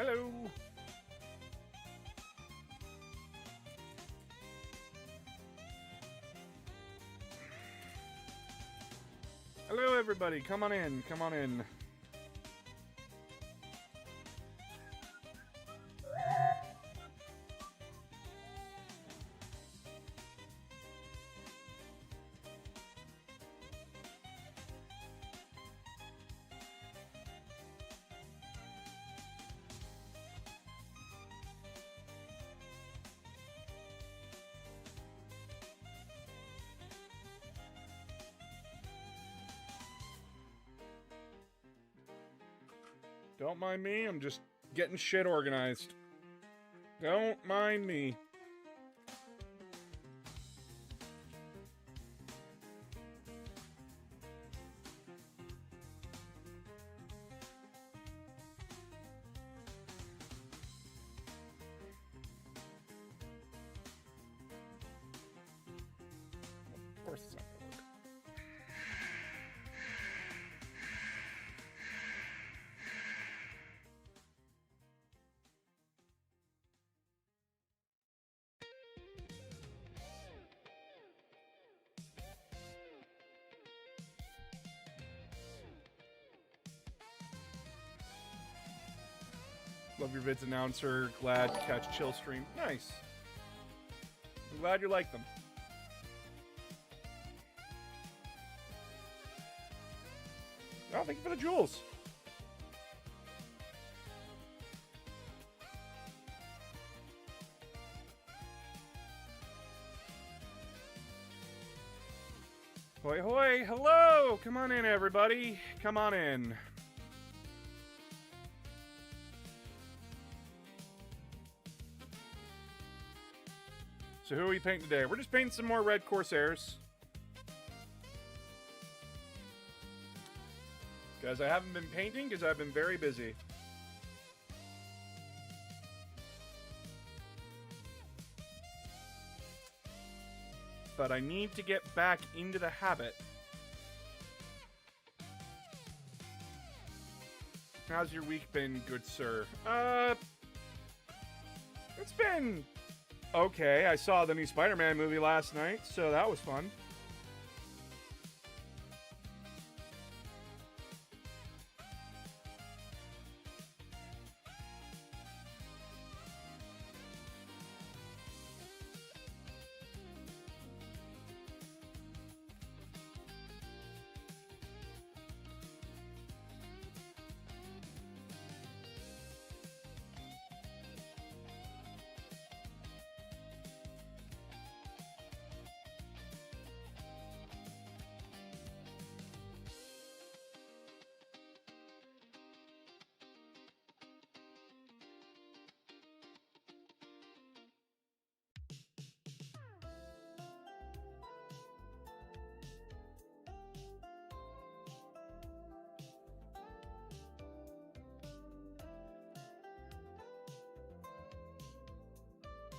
Hello. Hello, everybody. Come on in. Come on in. Don't mind me, I'm just getting shit organized. Don't mind me. Of course it's not gonna work. Love your vids, announcer. Glad to catch chill stream. Nice. I'm glad you like them. Oh, thank you for the jewels. Hoi hoi, hello! Come on in, everybody. Come on in. So who are we painting today? We're just painting some more Red Corsairs. Guys, I haven't been painting because I've been very busy. But I need to get back into the habit. How's your week been, good sir? It's been okay. I saw the new Spider-Man movie last night, so that was fun.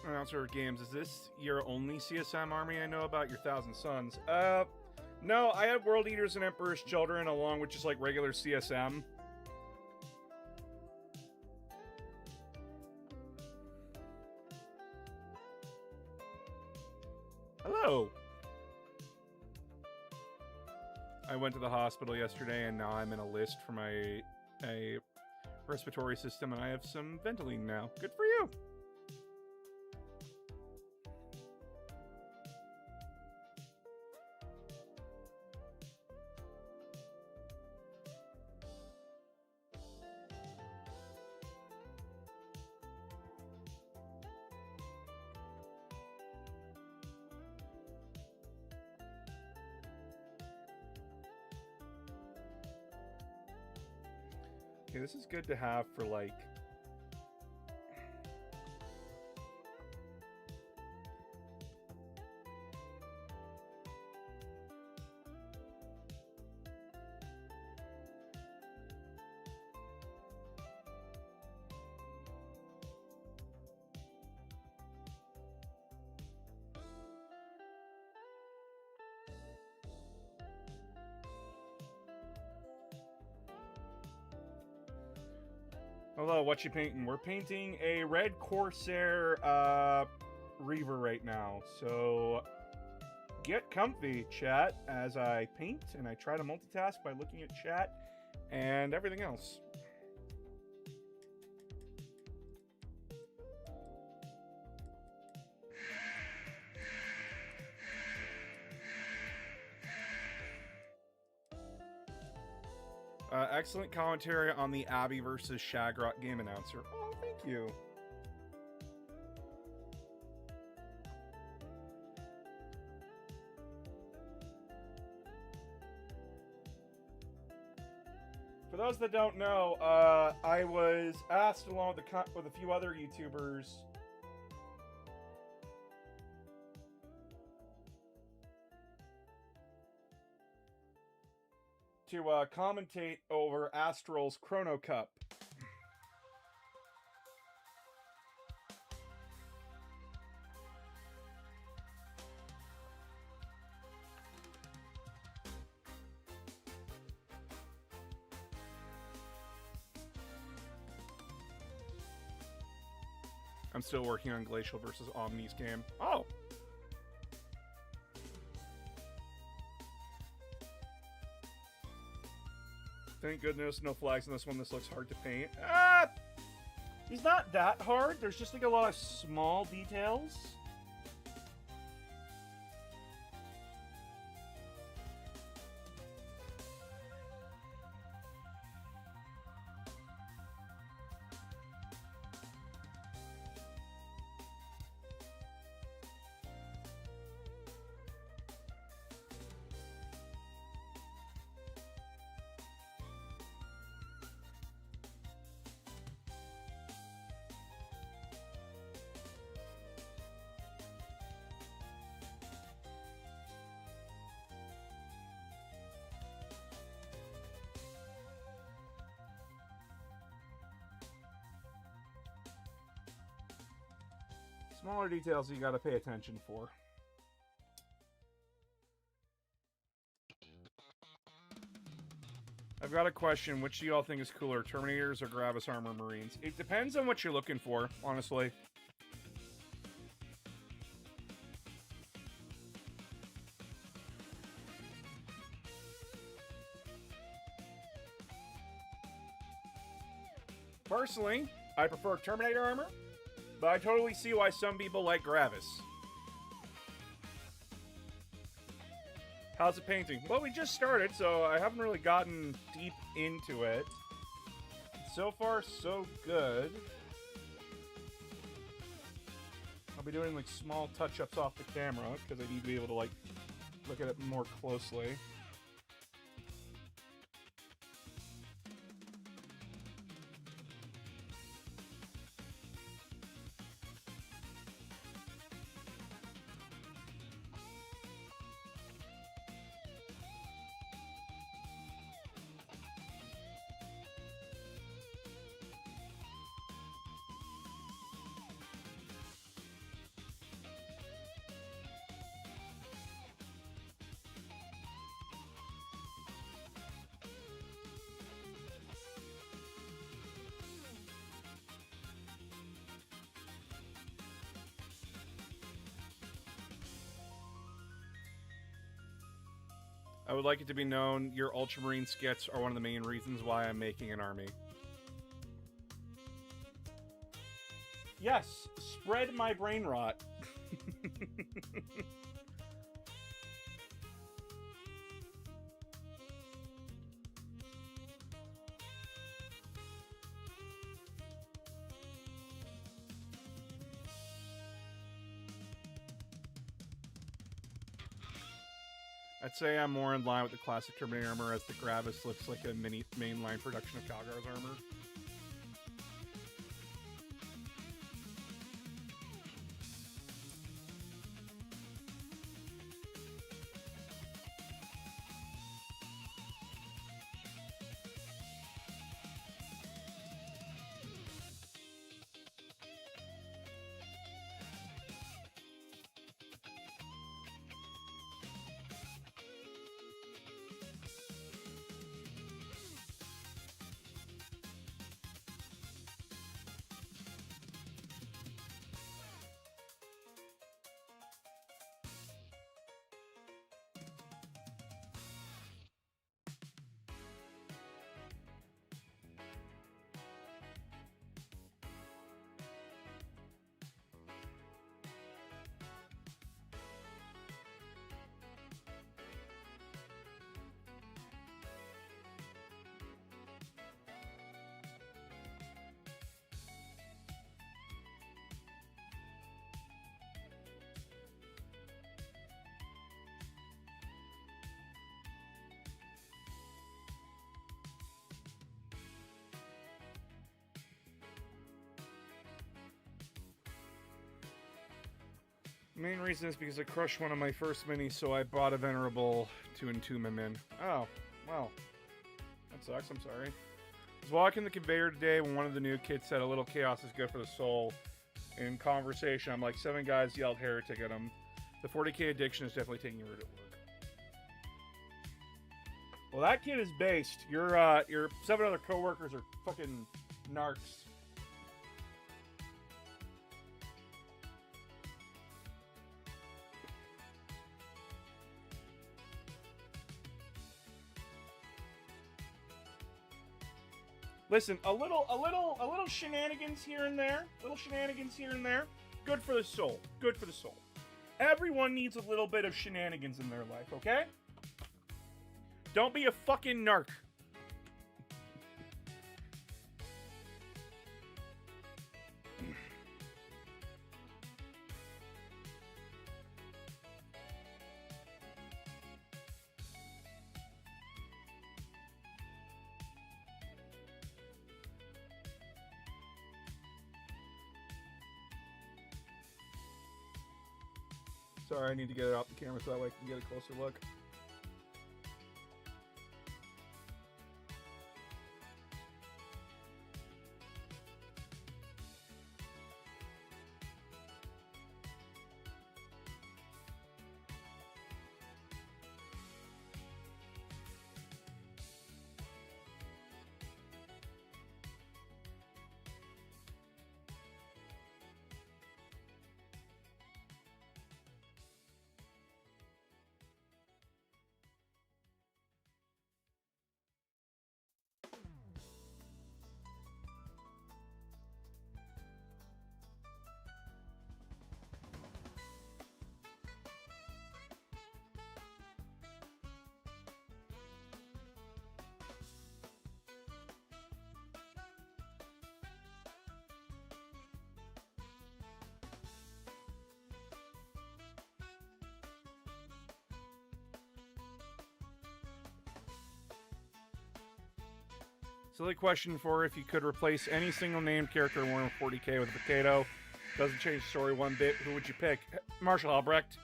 Announcer of games, is this your only CSM army I know about, your Thousand Sons? No, I had World Eaters and Emperor's Children along with just like regular CSM. Hello! I went to the hospital yesterday and now I'm in a list for my respiratory system and I have some Ventolin now. Good for you! Okay, this is good to have for like... Hello, what you painting? We're painting a red Corsair Reaver right now. So get comfy, chat, as I paint and I try to multitask by looking at chat and everything else. Excellent commentary on the Abby versus Shagrot game announcer. Oh, thank you. For those that don't know, I was asked along with a few other YouTubers to commentate over Astral's Chrono Cup. I'm still working on Glacial versus Omni's game. Oh! Thank goodness, no flags in this one. This looks hard to paint. He's not that hard. There's just like a lot of small details. Smaller details you gotta pay attention for. I've got a question. Which do y'all think is cooler, Terminators or Gravis Armor Marines? It depends on what you're looking for, honestly. Personally, I prefer Terminator armor, but I totally see why some people like Gravis. How's it painting? Well, we just started, so I haven't really gotten deep into it. So far, so good. I'll be doing like small touch-ups off the camera because I need to be able to like look at it more closely. I would like it to be known your Ultramarine skits are one of the main reasons why I'm making an army. Yes, spread my brain rot. I'd say I'm more in line with the classic Terminator armor, as the Gravis looks like a mini mainline production of Calgar's armor. Main reason is because I crushed one of my first minis, so I bought a Venerable to entomb him in. Oh, well. That sucks, I'm sorry. I was walking the conveyor today when one of the new kids said a little chaos is good for the soul. In conversation, I'm like, 7 guys yelled heretic at him. The 40k addiction is definitely taking root at work. Well, that kid is based. Your 7 other coworkers are fucking narcs. Listen, a little shenanigans here and there. Good for the soul. Good for the soul. Everyone needs a little bit of shenanigans in their life, okay? Don't be a fucking narc. Sorry, I need to get it off the camera so that way I can get a closer look. Silly question for if you could replace any single named character in Warhammer 40k with a potato. Doesn't change the story one bit. Who would you pick? Marshall Albrecht.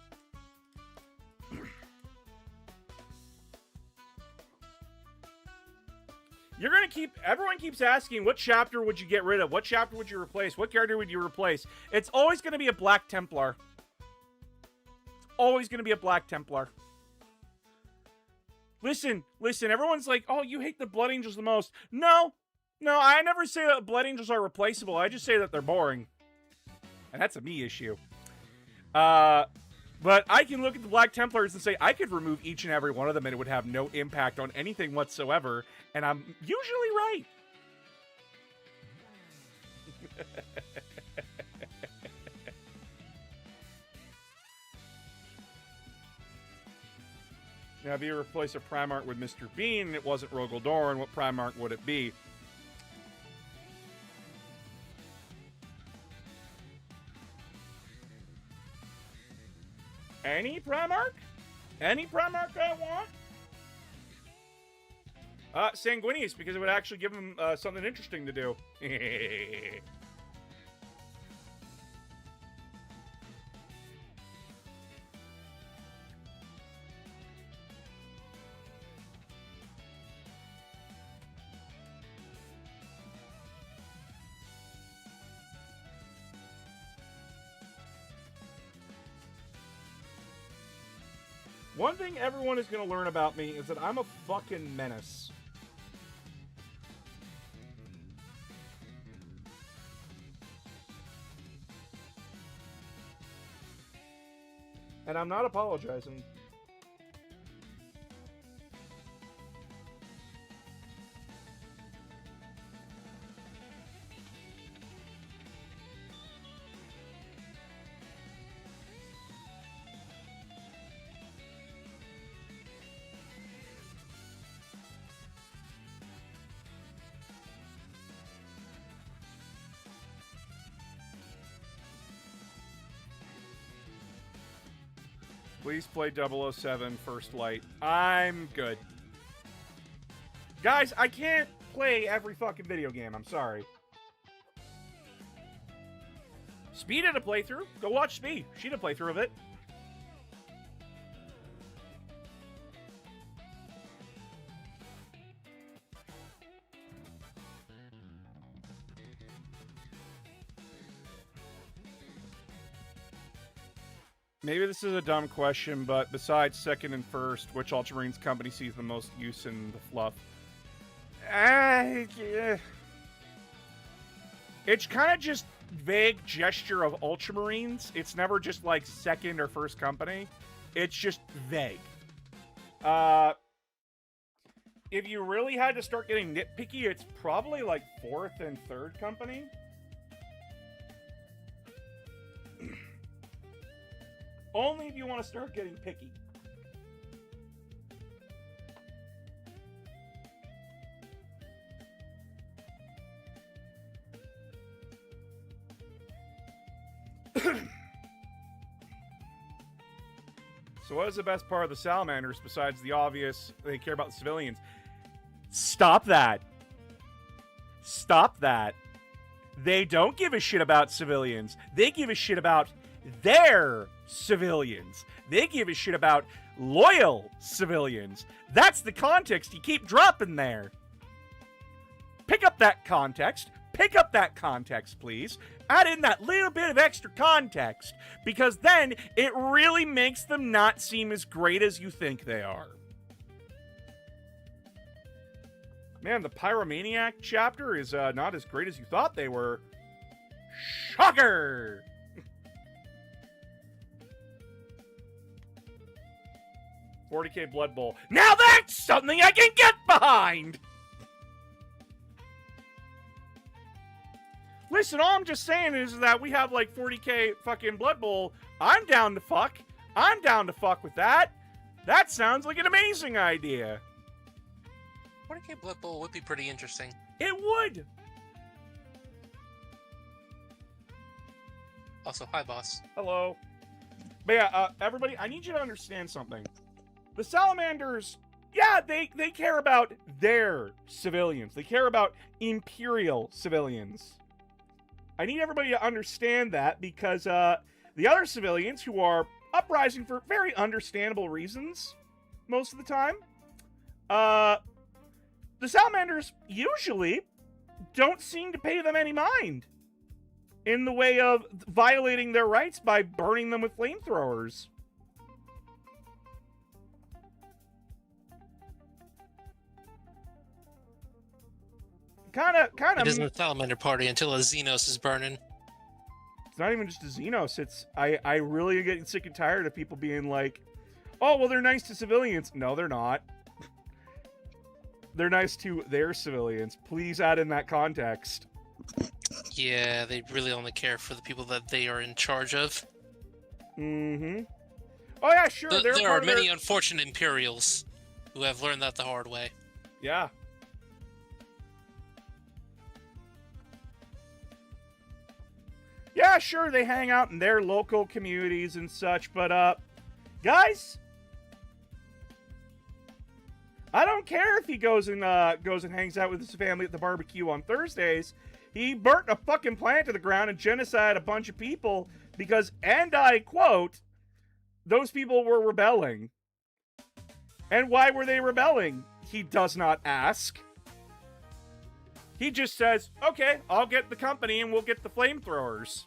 You're gonna keep... Everyone keeps asking, what chapter would you get rid of? What chapter would you replace? What character would you replace? It's always gonna be a Black Templar. Always gonna be a Black Templar. Listen, everyone's like, oh, you hate the Blood Angels the most. No, I never say that Blood Angels are replaceable. I just say that they're boring. And that's a me issue. But I can look at the Black Templars and say I could remove each and every one of them and it would have no impact on anything whatsoever. And I'm usually right. Now, if you replace a Primarch with Mr. Bean and it wasn't Rogel Doran, what Primarch would it be? Any Primarch? Any Primarch I want? Sanguinius, because it would actually give him something interesting to do. One thing everyone is going to learn about me is that I'm a fucking menace. And I'm not apologizing. Please play 007 First Light. I'm good. Guys, I can't play every fucking video game. I'm sorry. Speed did a playthrough. Go watch Speed. She did a playthrough of it. Maybe this is a dumb question, but besides second and first, which Ultramarines company sees the most use in the fluff? Yeah. It's kind of just vague gesture of Ultramarines. It's never just like second or first company. It's just vague. If you really had to start getting nitpicky, it's probably like fourth and third company. Only if you want to start getting picky. So what is the best part of the Salamanders besides the obvious they care about the civilians? Stop that. Stop that. They don't give a shit about civilians. They give a shit about their civilians. They give a shit about loyal civilians. That's the context you keep dropping there. Pick up that context. Pick up that context, please. Add in that little bit of extra context, because then it really makes them not seem as great as you think they are. Man, the Pyromaniac chapter is not as great as you thought they were. Shocker! $40K Blood Bowl. Now that's something I can get behind! Listen, all I'm just saying is that we have like 40K fucking Blood Bowl. I'm down to fuck. I'm down to fuck with that. That sounds like an amazing idea. 40K Blood Bowl would be pretty interesting. It would. Also, hi, boss. Hello. But yeah, everybody, I need you to understand something. The Salamanders, yeah, they care about their civilians. They care about Imperial civilians. I need everybody to understand that, because the other civilians who are uprising for very understandable reasons most of the time, the Salamanders usually don't seem to pay them any mind in the way of violating their rights by burning them with flamethrowers. Kind of. It isn't a Salamander party until a Xenos is burning. It's not even just a Xenos. It's I really get sick and tired of people being like, "Oh, well, they're nice to civilians." No, they're not. They're nice to their civilians. Please add in that context. Yeah, they really only care for the people that they are in charge of. Mm-hmm. Oh yeah, sure. There are many unfortunate Imperials who have learned that the hard way. Yeah. Yeah, sure, they hang out in their local communities and such, but, guys, I don't care if he goes and hangs out with his family at the barbecue on Thursdays. He burnt a fucking plant to the ground and genocided a bunch of people because, and I quote, those people were rebelling. And why were they rebelling? He does not ask. He just says, okay, I'll get the company and we'll get the flamethrowers.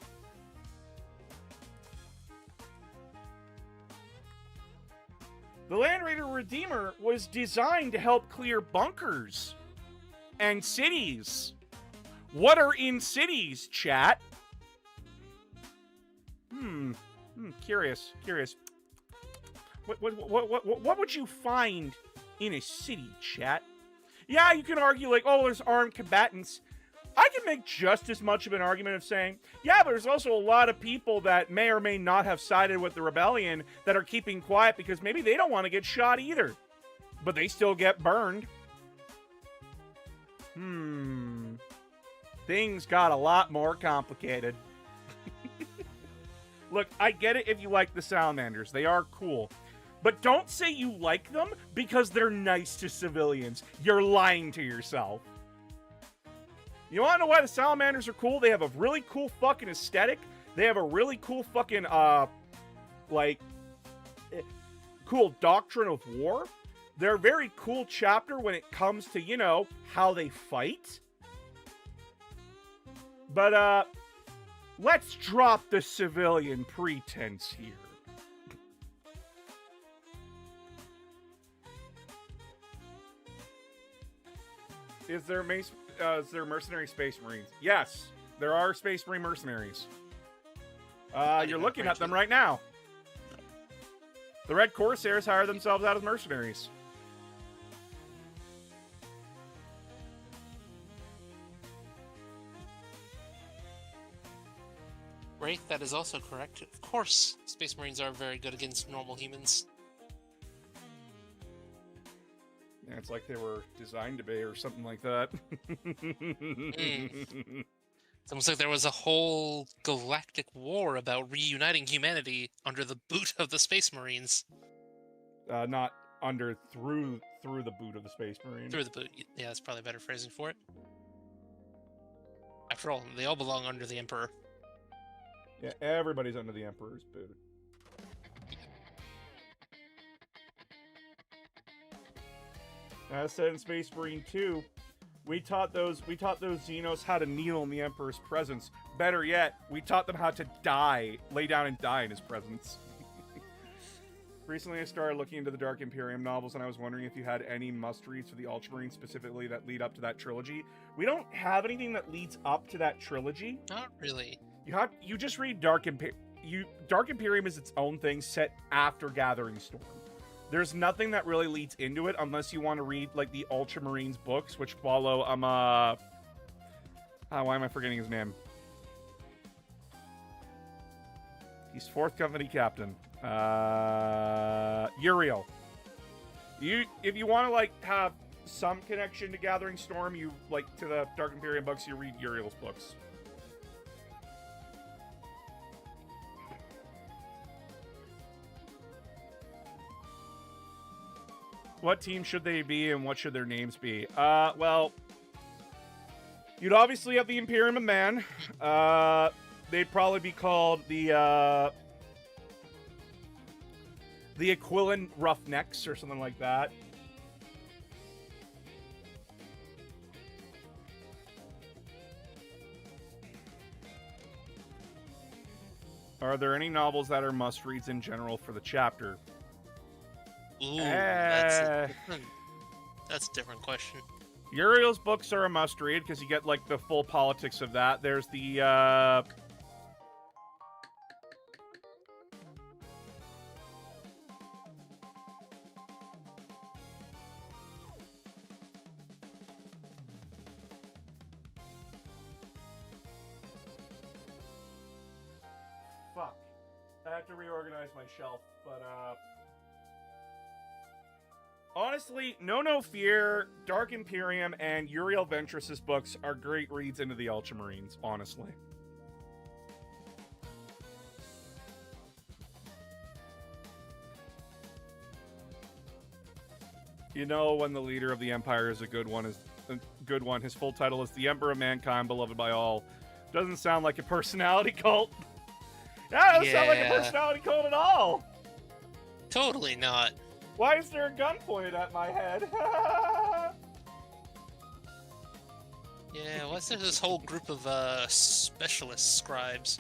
The Land Raider Redeemer was designed to help clear bunkers and cities. What are in cities, chat? Curious. What would you find in a city, chat? Yeah, you can argue like, oh, there's armed combatants. I can make just as much of an argument of saying, yeah, but there's also a lot of people that may or may not have sided with the rebellion that are keeping quiet because maybe they don't want to get shot either. But they still get burned. Things got a lot more complicated. Look, I get it if you like the Salamanders. They are cool. But don't say you like them because they're nice to civilians. You're lying to yourself. You want to know why the Salamanders are cool? They have a really cool fucking aesthetic. They have a really cool fucking like cool doctrine of war. They're a very cool chapter when it comes to, you know, how they fight. But let's drop the civilian pretense here. Is there mercenary space marines? Yes, there are space marine mercenaries. You're looking at them right now. The Red Corsairs hire themselves out as mercenaries. Wraith, that is also correct. Of course, Space Marines are very good against normal humans. Yeah, it's like they were designed to be, or something like that. It's almost like there was a whole galactic war about reuniting humanity under the boot of the Space Marines. Not under, through the boot of the Space Marine. Through the boot. Yeah, that's probably a better phrasing for it. After all, they all belong under the Emperor. Yeah, everybody's under the Emperor's boot. As said in Space Marine 2, we taught those Xenos how to kneel in the Emperor's presence. Better yet, we taught them how to die, lay down and die in his presence. Recently, I started looking into the Dark Imperium novels, and I was wondering if you had any must-reads for the Ultramarines specifically that lead up to that trilogy. We don't have anything that leads up to that trilogy. Not really. You just read Dark Imperium. Dark Imperium is its own thing set after Gathering Storm. There's nothing that really leads into it unless you want to read like the Ultramarines books, which follow why am I forgetting his name? He's 4th Company Captain. Uriel. If you want to like have some connection to Gathering Storm, you like to the Dark Imperium books, you read Uriel's books. What team should they be and what should their names be? Well, you'd obviously have the Imperium of Man. They'd probably be called the Aquilin Roughnecks or something like that. Are there any novels that are must-reads in general for the chapter? Ooh, that's a different question. Uriel's books are a must-read because you get like the full politics of that. There's the fuck. I have to reorganize my shelf, but honestly, No Fear, Dark Imperium, and Uriel Ventress's books are great reads into the Ultramarines, honestly. You know when the leader of the Empire is a good one. His full title is The Emperor of Mankind, beloved by all. Doesn't sound like a personality cult. That doesn't sound like a personality cult at all. Totally not. Why is there a gun pointed at my head? Yeah, what's this whole group of specialist scribes?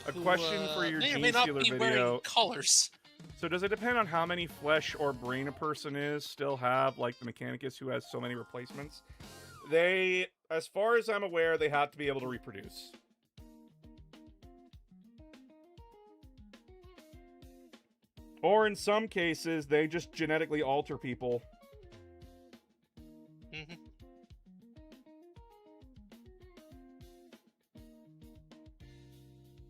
A question for your may or Gene may not Stealer be video. wearing collars. So does it depend on how many flesh or brain a person is still have, like the Mechanicus who has so many replacements? They, as far as I'm aware, they have to be able to reproduce. Or in some cases, they just genetically alter people. Mm-hmm.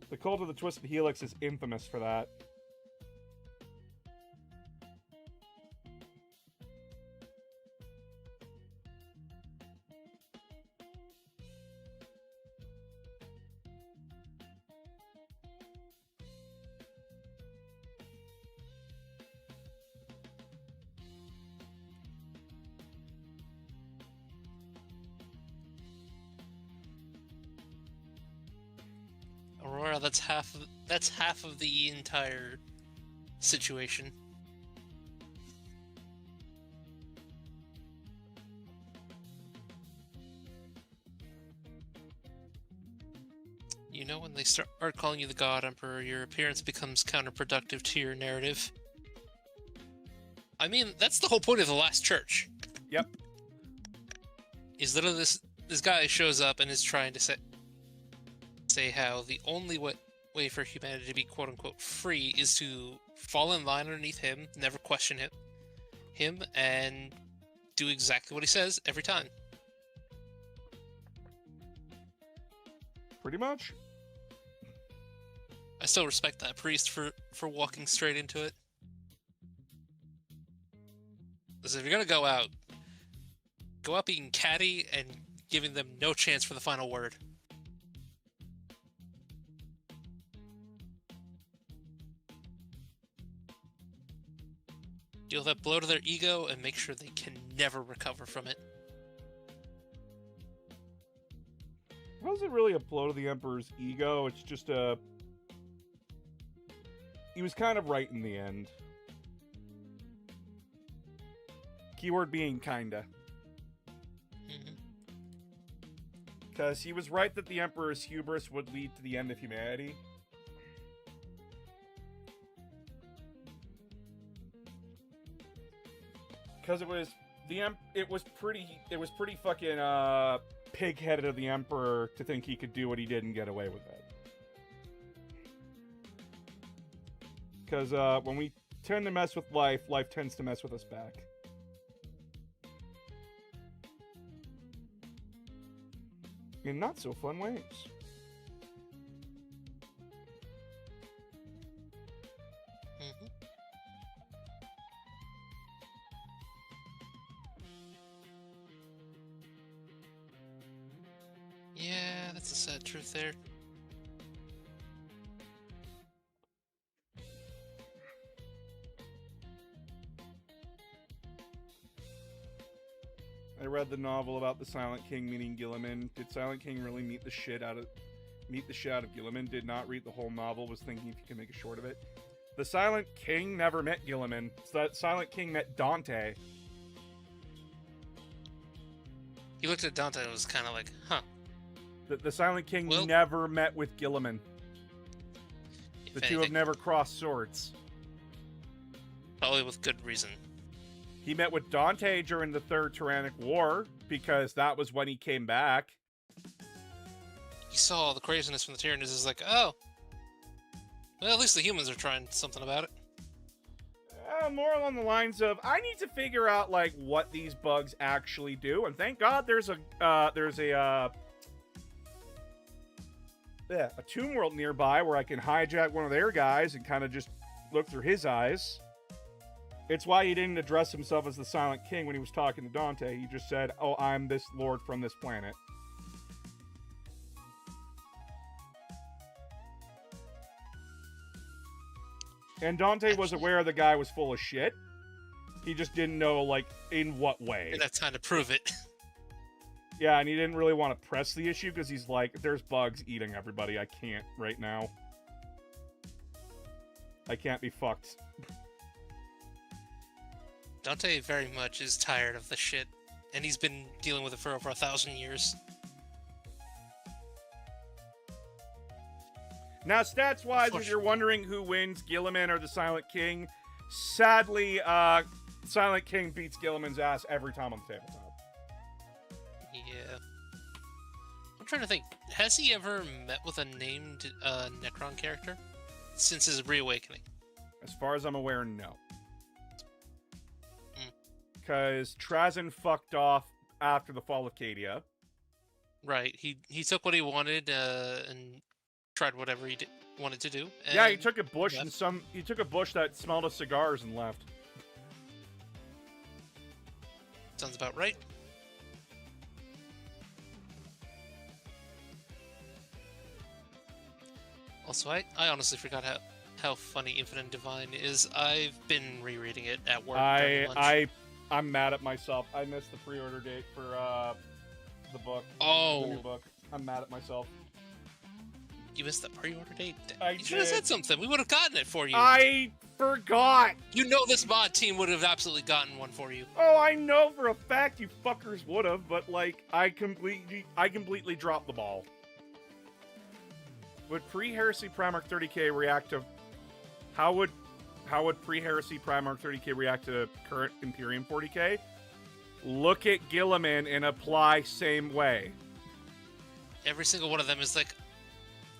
The Cult of the Twisted Helix is infamous for that. out, that's half of the entire situation. You know, when they start calling you the God Emperor, your appearance becomes counterproductive to your narrative. I mean, that's the whole point of the Last Church. Yep. Is literally this guy shows up and is trying to say how the only way for humanity to be quote-unquote free is to fall in line underneath him, never question him, and do exactly what he says every time. Pretty much. I still respect that priest for walking straight into it. Listen, if you're gonna go out being catty and giving them no chance for the final word. Deal that blow to their ego and make sure they can never recover from it. It wasn't really a blow to the Emperor's ego, it's just a... He was kind of right in the end. Keyword being kinda. Because he was right that the Emperor's hubris would lead to the end of humanity. Because it was pretty fucking pig-headed of the Emperor to think he could do what he did and get away with it. Because when we tend to mess with life, life tends to mess with us back. In not so fun ways. Yeah, that's a sad truth there. I read the novel about the Silent King meeting Guilliman. Did Silent King really meet the shit out of Guilliman? Did not read the whole novel, was thinking if you could make a short of it. The Silent King never met Guilliman. The Silent King met Dante. He looked at Dante and was kind of like, huh. The Silent King never met with Guilliman. The two have never crossed swords. Probably with good reason. He met with Dante during the Third Tyrannic War, because that was when he came back. He saw the craziness from the Tyranids, is like, oh. Well, at least the humans are trying something about it. More along the lines of, I need to figure out, like, what these bugs actually do, and thank God there's a Tomb World nearby where I can hijack one of their guys and kind of just look through his eyes. It's why he didn't address himself as the Silent King when he was talking to Dante. He just said, oh, I'm this lord from this planet. And Dante was aware the guy was full of shit. He just didn't know, like, in what way. And that's time to prove it. Yeah, and he didn't really want to press the issue because he's like, there's bugs eating everybody. I can't right now. I can't be fucked. Dante very much is tired of the shit, and he's been dealing with it for over 1,000 years. Now, stats-wise, if you're wondering who wins, Guilliman or the Silent King, sadly, Silent King beats Guilliman's ass every time on the tabletop. Yeah. I'm trying to think, has he ever met with a named Necron character since his reawakening? As far as I'm aware, no. Because Trazyn fucked off after the fall of Cadia. Right. He took what he wanted and tried whatever he wanted to do. Yeah, he took a bush and he took a bush that smelled of cigars and left. Sounds about right. Also, I honestly forgot how funny Infinite Divine is. I've been rereading it at work. I'm mad at myself. I missed the pre-order date for the book. Oh. The new book. I'm mad at myself. You missed the pre-order date? I You should have did. said something. We would have gotten it for you. I forgot. You know this mod team would have absolutely gotten one for you. Oh, I know for a fact you fuckers would have, but like I completely dropped the ball. Would pre-Heresy Primarch 30k react to how would pre-Heresy Primarch 30k react to current Imperium 40k? Look at Guilliman and apply same way. Every single one of them is like,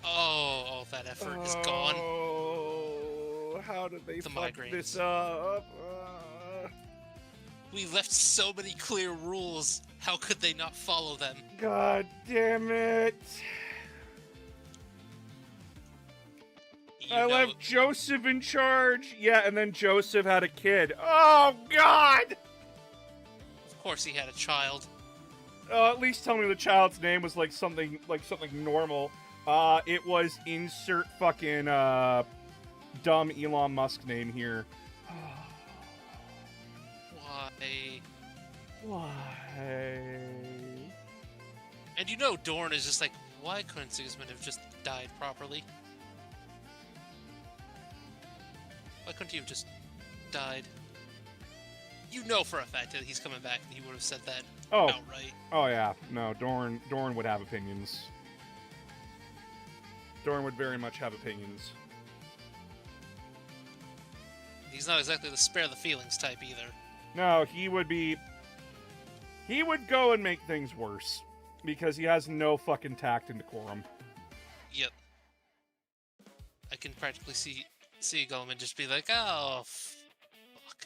oh, all that effort is gone. Oh, how did they The fuck migraines. this up? We left so many clear rules. How could they not follow them? God damn it. You I know- left Joseph in charge. Yeah, and then Joseph had a kid. Oh, God! Of course he had a child. At least tell me the child's name was like something normal. It was insert fucking dumb Elon Musk name here. Why? Why? And you know Dorn is just like, why couldn't Sigismund have just died properly? Why couldn't he have just died? You know for a fact that he's coming back and he would have said that Oh, outright. oh yeah. No, Dorn would have opinions. Dorn would very much have opinions. He's not exactly the spare the feelings type either. No, he would go and make things worse because he has no fucking tact and decorum. Yep. I can practically see Guilliman just be like, oh, fuck.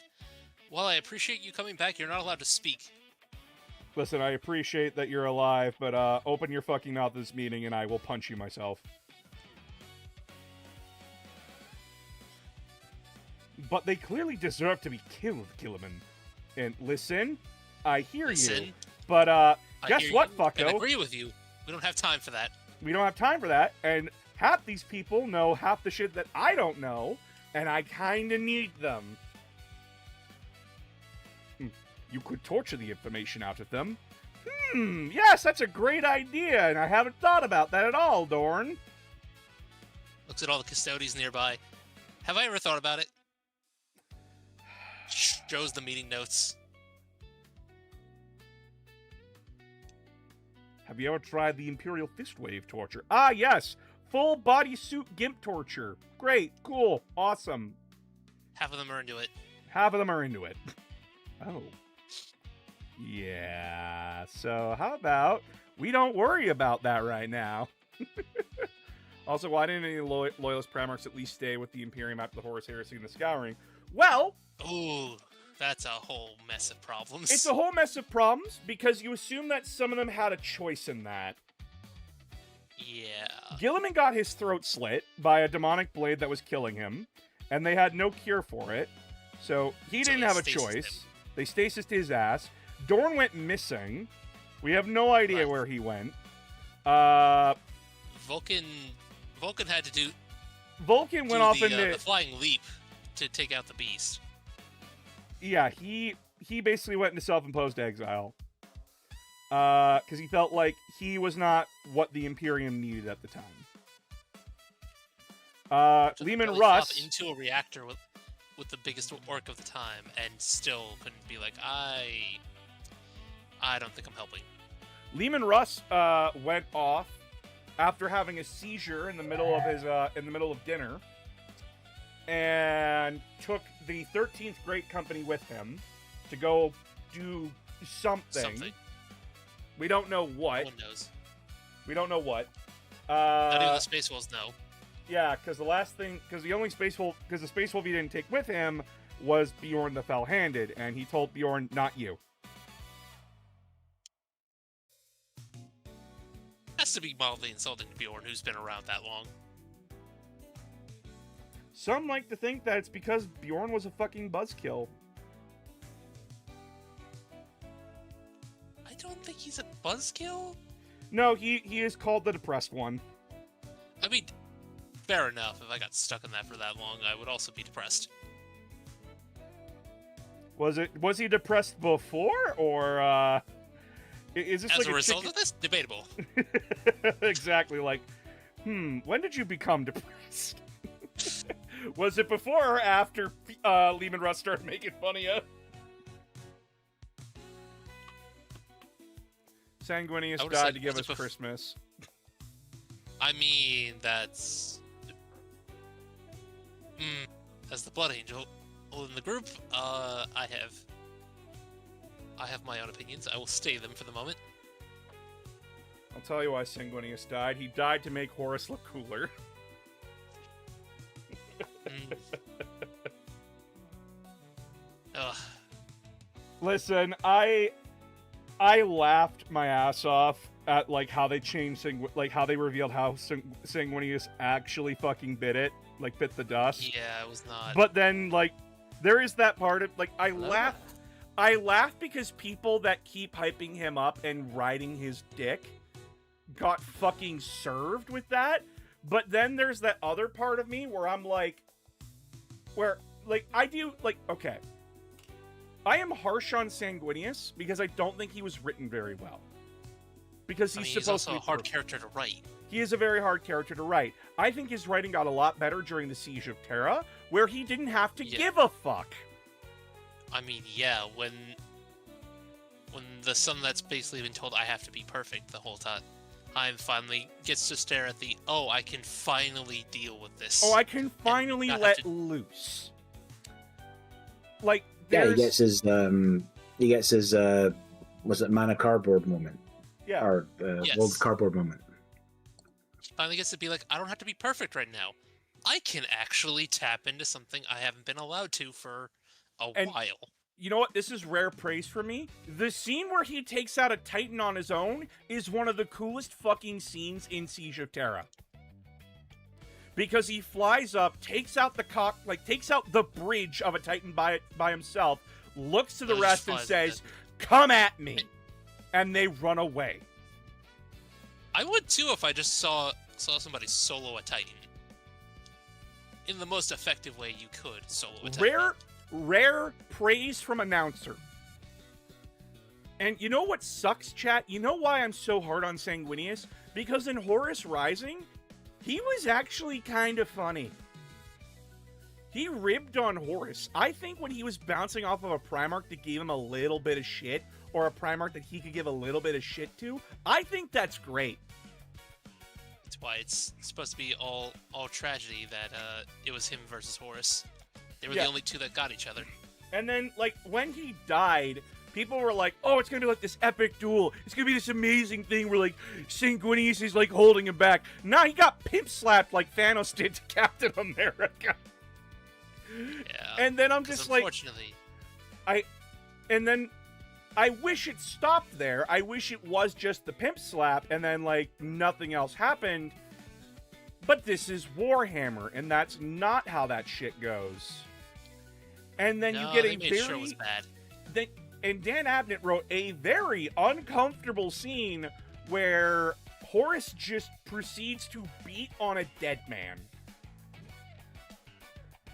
While I appreciate you coming back, you're not allowed to speak. Listen, I appreciate that you're alive, but open your fucking mouth at this meeting and I will punch you myself. But they clearly deserve to be killed, Guilliman. And listen, I hear you. Listen, But I guess hear what, you, and I fucko? agree with you. We don't have time for that. We don't have time for that, and half these people know half the shit that I don't know, and I kinda need them. You could torture the information out of them. Yes, that's a great idea, and I haven't thought about that at all, Dorn. Looks at all the custodians nearby. Have I ever thought about it? Shows the meeting notes. Have you ever tried the Imperial Fistwave torture? Ah, yes! Full bodysuit gimp torture. Great, cool, awesome. Half of them are into it. Half of them are into it. Oh. Yeah, so how about we don't worry about that right now? Also, why didn't any loyalist Primarchs at least stay with the Imperium after the Horus Heresy and the Scouring? Well, Ooh, that's a whole mess of problems. it's a whole mess of problems because you assume that some of them had a choice in that. Yeah. Guilliman got his throat slit by a demonic blade that was killing him, and they had no cure for it, so he So didn't they have a stasised choice. him. They stasised his ass. Dorn went missing. We have no idea Right. where he went. Vulcan had to do Vulcan went off into... the flying leap to take out the beast. Yeah, he basically went into self-imposed exile. Because he felt like he was not what the Imperium needed at the time. Took Lehman Billy Russ... Flop into a reactor with the biggest orc of the time, and still couldn't be like, I don't think I'm helping. Lehman Russ went off after having a seizure in the middle of his dinner, and took the 13th Great Company with him to go do something. We don't know what. No one knows. We don't know what. Not even the Space Wolves know. Yeah, because the Space Wolf he didn't take with him was Bjorn the Fell-Handed, and he told Bjorn, not you. Has to be mildly insulting to Bjorn, who's been around that long. Some like to think that it's because Bjorn was a fucking buzzkill. I don't think he's a buzzkill. No, he is called the depressed one. I mean, fair enough. If I got stuck in that for that long, I would also be depressed. Was he depressed before, or is this As like a result chicken... of this, debatable. Exactly, like When did you become depressed? Was it before or after Lehman Russ started making fun of you? Sanguinius died to give us Christmas. I mean, that's... as the Blood Angel in the group, I have my own opinions. I will stay them for the moment. I'll tell you why Sanguinius died. He died to make Horus look cooler. Listen, I laughed my ass off at like how they changed how they revealed how Sanguinius actually fucking bit the dust. Yeah, it was not. But then like there is that part of like I laughed because people that keep hyping him up and riding his dick got fucking served with that. But then there's that other part of me where I'm like, okay, I am harsh on Sanguinius because I don't think he was written very well. Because he's supposed to be a hard character to write. He is a very hard character to write. I think his writing got a lot better during the Siege of Terra, where he didn't have to give a fuck. I mean, yeah, when the son that's basically been told I have to be perfect the whole time finally gets to stare at the, I can finally deal with this. Oh, I can finally let loose. Like, yeah, he gets his was it Mana Cardboard moment? Yeah. Or World Cardboard moment. He finally gets to be like, I don't have to be perfect right now. I can actually tap into something I haven't been allowed to for a while. You know what? This is rare praise for me. The scene where he takes out a Titan on his own is one of the coolest fucking scenes in Siege of Terra. Because he flies up, takes out the bridge of a Titan by himself, looks to the rest and says, "Come at me." And they run away. I would too if I just saw somebody solo a Titan. In the most effective way you could solo a Titan. Rare praise from announcer. And you know what sucks, chat? You know why I'm so hard on Sanguinius? Because in Horus Rising, he was actually kind of funny. He ribbed on Horus. I think when he was bouncing off of a Primarch that gave him a little bit of shit, or a Primarch that he could give a little bit of shit to, I think that's great. That's why it's supposed to be all tragedy that it was him versus Horus. They were the only two that got each other. And then, like, when he died, people were like, oh, it's going to be like this epic duel. It's going to be this amazing thing where, like, Sanguinius is, like, holding him back. Nah, he got pimp-slapped like Thanos did to Captain America. Yeah. And then I'm just unfortunately, I wish it stopped there. I wish it was just the pimp slap and then, like, nothing else happened. But this is Warhammer, and that's not how that shit goes. And then you get a very... sure it was bad. And Dan Abnett wrote a very uncomfortable scene where Horus just proceeds to beat on a dead man.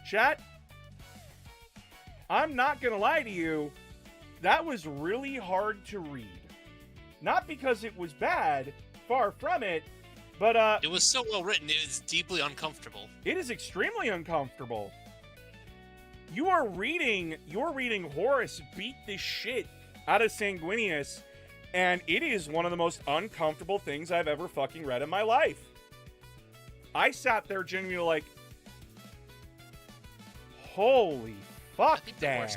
Chat, I'm not gonna lie to you, that was really hard to read. Not because it was bad, far from it, but it was so well written, it was deeply uncomfortable. It is extremely uncomfortable. You're reading Horus beat the shit out of Sanguinius, and it is one of the most uncomfortable things I've ever fucking read in my life. I sat there genuinely like, holy fuck, Dan.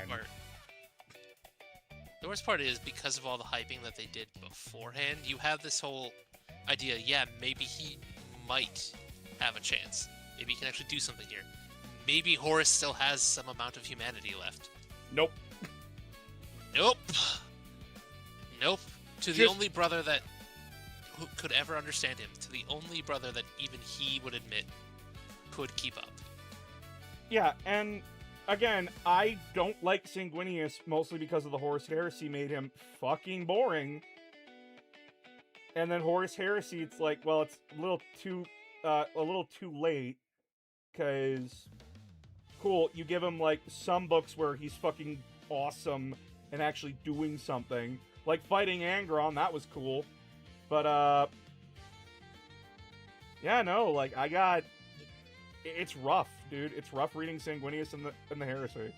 The worst part is, because of all the hyping that they did beforehand, you have this whole idea, yeah, maybe he might have a chance. Maybe he can actually do something here. Maybe Horus still has some amount of humanity left. Nope. Nope. Nope. The only brother who could ever understand him, to the only brother that even he would admit could keep up. Yeah, and again, I don't like Sanguinius mostly because of the Horus Heresy made him fucking boring. And then Horus Heresy, it's like, well, it's a little too late, because cool, you give him like some books where he's fucking awesome and actually doing something, like fighting Angron, that was cool. But Yeah, no, like it's rough, dude. It's rough reading Sanguinius in the Heresy.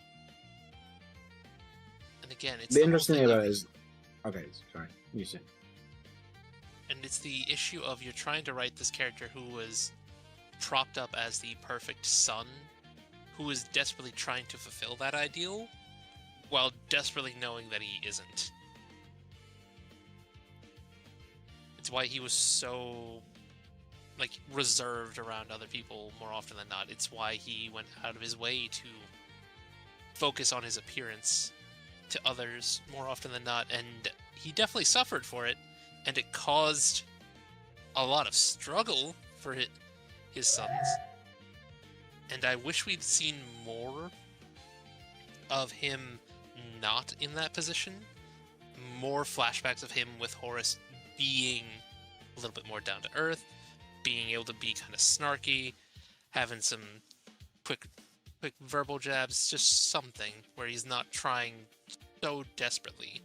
And again, it's The whole interesting thing thing about of- it is, okay, sorry, you say. and it's the issue of you're trying to write this character who was propped up as the perfect son, who is desperately trying to fulfill that ideal, while desperately knowing that he isn't. It's why he was so, like, reserved around other people more often than not. It's why he went out of his way to focus on his appearance to others more often than not, and he definitely suffered for it, and it caused a lot of struggle for his sons. And I wish we'd seen more of him not in that position. More flashbacks of him with Horus being a little bit more down to earth, being able to be kind of snarky, having some quick verbal jabs, just something where he's not trying so desperately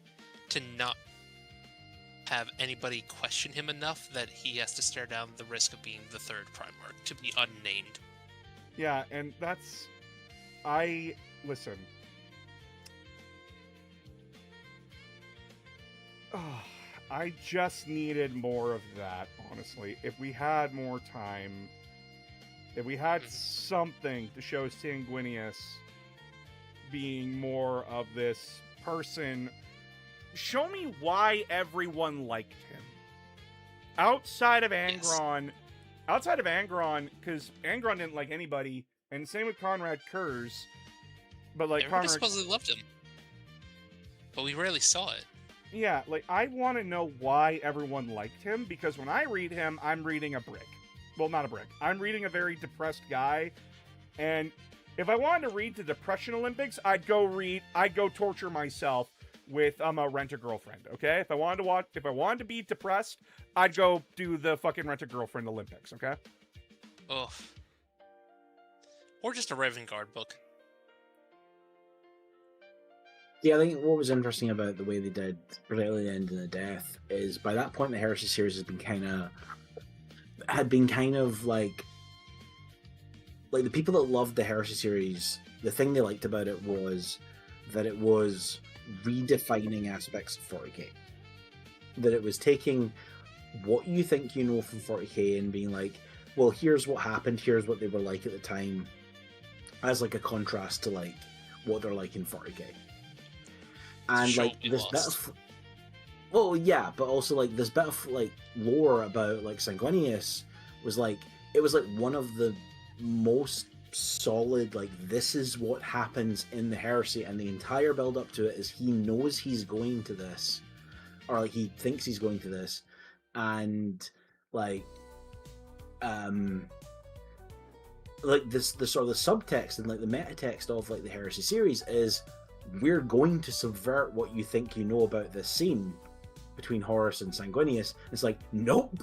to not have anybody question him enough that he has to stare down the risk of being the third Primarch, to be unnamed. Yeah, and listen. Oh, I just needed more of that, honestly. If we had more time, if we had something to show Sanguinius being more of this person, show me why everyone liked him. Outside of Angron, because Angron didn't like anybody, and same with Conrad Kurz, but like Everybody Conrad, supposedly loved him, but we rarely saw it. yeah, like I want to know why everyone liked him, because when I read him, I'm reading a brick. Well, not a brick. I'm reading a very depressed guy, and if I wanted to read the Depression Olympics, I'd go torture myself with a Rent-A-Girlfriend, okay? If I wanted to be depressed, I'd go do the fucking Rent-A-Girlfriend Olympics, okay? Ugh. Or just a Raven Guard book. Yeah, I think what was interesting about the way they did, particularly the end of the death, is by that point the Heresy series had been kind of like the people that loved the Heresy series. The thing they liked about it was that it was redefining aspects of 40k. That it was taking what you think you know from 40k and being like, well, here's what happened, here's what they were like at the time, as like a contrast to like what they're like in 40k. And like this bit of, well, yeah, but also like this bit of like lore about like Sanguinius was like, it was like one of the most solid, like, this is what happens in the Heresy, and the entire build up to it is he knows he's going to this, or like he thinks he's going to this, and like this, the sort of the subtext and like the meta text of like the Heresy series is, we're going to subvert what you think you know about this scene between Horus and Sanguinius. It's like, nope.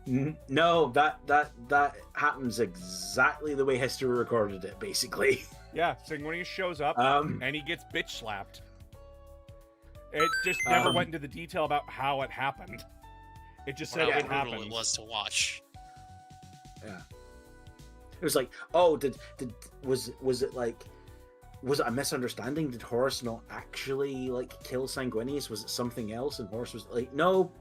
No, that happens exactly the way history recorded it, basically. Yeah, Sanguinius shows up and he gets bitch slapped. It just never went into the detail about how it happened. It just said it happened. It was to watch. Yeah. It was like, oh, was it like, was it a misunderstanding? Did Horus not actually like kill Sanguinius? Was it something else? And Horus was like, no.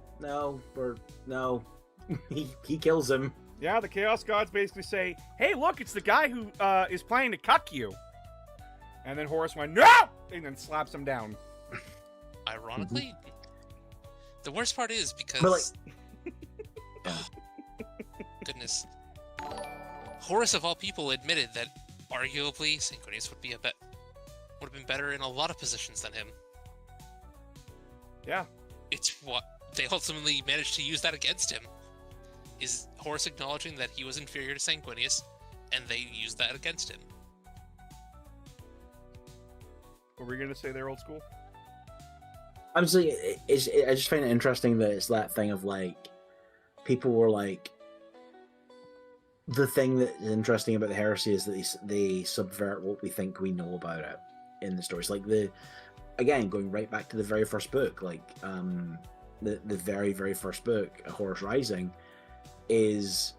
he kills him. Yeah, the Chaos Gods basically say, hey, look, it's the guy who is planning to cuck you. And then Horus went, no! And then slaps him down. Ironically, the worst part is because... But goodness. Horus, of all people, admitted that arguably Sanguinius would have been better in a lot of positions than him. Yeah. It's what they ultimately managed to use that against him. Is Horus acknowledging that he was inferior to Sanguinius, and they used that against him. Were we going to say they're old school? I'm saying, I just find it interesting that it's that thing of like, people were like, the thing that is interesting about the Heresy is that they subvert what we think we know about it in the stories. Like again, going right back to the very first book, like the very, very first book, Horus Rising, is,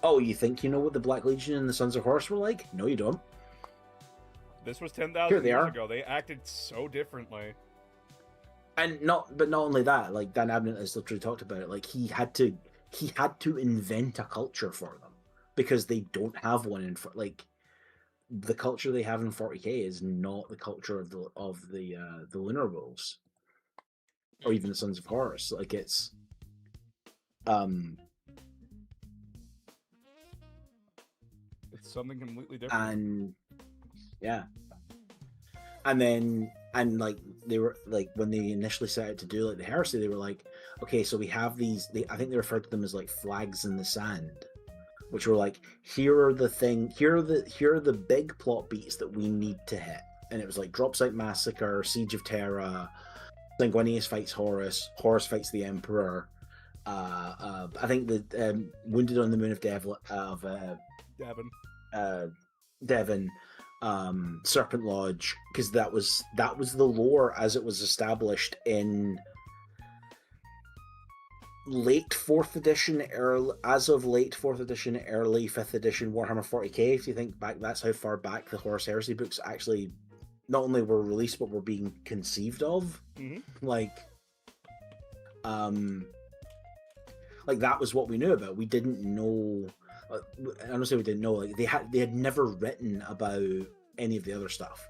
oh, you think you know what the Black Legion and the Sons of Horus were like? No, you don't. This was Here 10,000 they years are. ago. They acted so differently. And not only that, like Dan Abnett has literally talked about it. Like he had to invent a culture for them because they don't have one in like the culture they have in 40k is not the culture of the Lunar Wolves or even the Sons of Horus. Like it's It's something completely different. and yeah, and like they were like when they initially set out to do like the heresy, they were like, okay, so we have these. I think they referred to them as like flags in the sand, which were like, here are the big plot beats that we need to hit, and it was like Dropsite Massacre, Siege of Terra, Sanguinius fights Horus, Horus fights the Emperor. I think the Wounded on the Moon of Devon, Serpent Lodge, because that was the lore as it was established in late 4th edition, early 5th edition Warhammer 40k. If you think back, that's how far back the Horus Heresy books actually not only were released but were being conceived of. Mm-hmm. Like that was what we knew about. We didn't know. I don't say we didn't know. Like they had never written about any of the other stuff.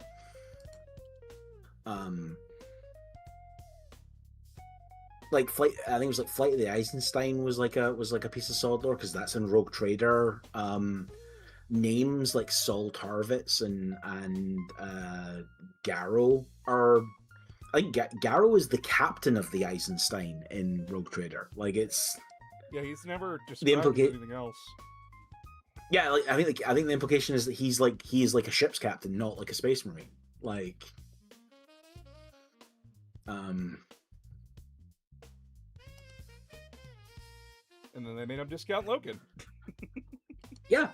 Like Flight, I think it was like Flight of the Eisenstein was like a piece of solid lore because that's in Rogue Trader. Names like Saul Tarvitz and Garrow are. I think Garrow is the captain of the Eisenstein in Rogue Trader. Like it's. Yeah, he's never described anything else. Yeah, like I think the implication is that he is like a ship's captain, not like a space marine. Like, And then they made him Discount Loken. Yeah.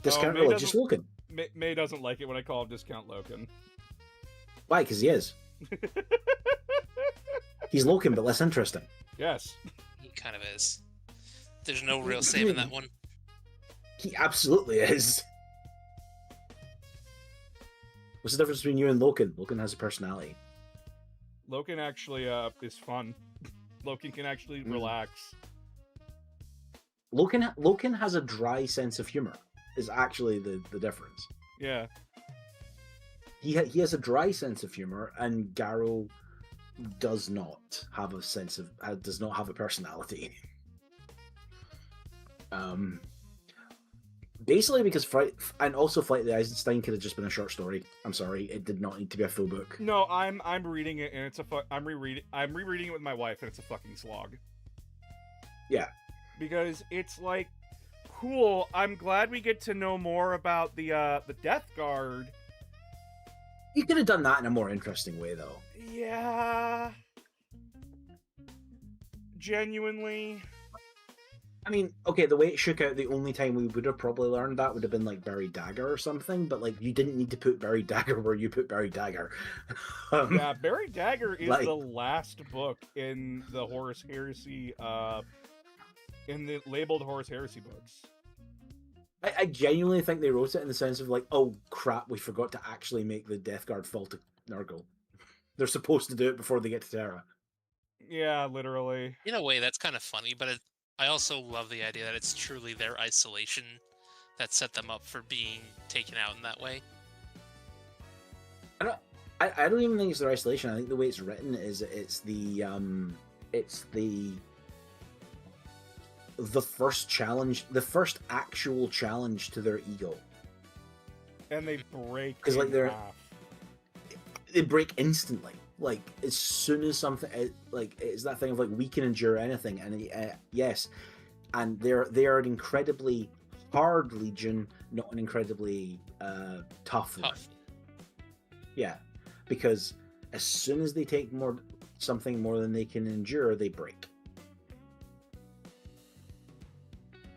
Discount Religious Loken. May doesn't like it when I call him Discount Loken. Why? Because he is. He's Loken, but less interesting. Yes. He kind of is. There's no real saving that one. He absolutely is. What's the difference between you and Loken? Loken has a personality. Loken actually is fun. Loken can actually relax. Loken has a dry sense of humor. Is actually the difference. Yeah. He has a dry sense of humor, and Garrow does not have a personality. Basically because Flight of the Eisenstein could have just been a short story. I'm sorry, it did not need to be a full book. No, I'm reading it and it's I'm rereading it with my wife and it's a fucking slog. Yeah. Because it's like, cool, I'm glad we get to know more about the Death Guard. You could have done that in a more interesting way, though. Yeah. Genuinely. I mean, okay, the way it shook out, the only time we would have probably learned that would have been like Buried Dagger or something, but like you didn't need to put Buried Dagger where you put Buried Dagger. Yeah, Buried Dagger is the last book in the Horus Heresy, in the labeled Horus Heresy books. I genuinely think they wrote it in the sense of like, oh crap, we forgot to actually make the Death Guard fall to Nurgle. They're supposed to do it before they get to Terra. Yeah, literally. In a way, that's kind of funny, but I also love the idea that it's truly their isolation that set them up for being taken out in that way. I don't even think it's their isolation. I think the way it's written is it's the first challenge, the first actual challenge to their ego. And they break because like they break instantly. Like as soon as something like it's that thing of like we can endure anything, and yes, and they are an incredibly hard legion, not an incredibly tough one. Yeah, because as soon as they take something more than they can endure, they break.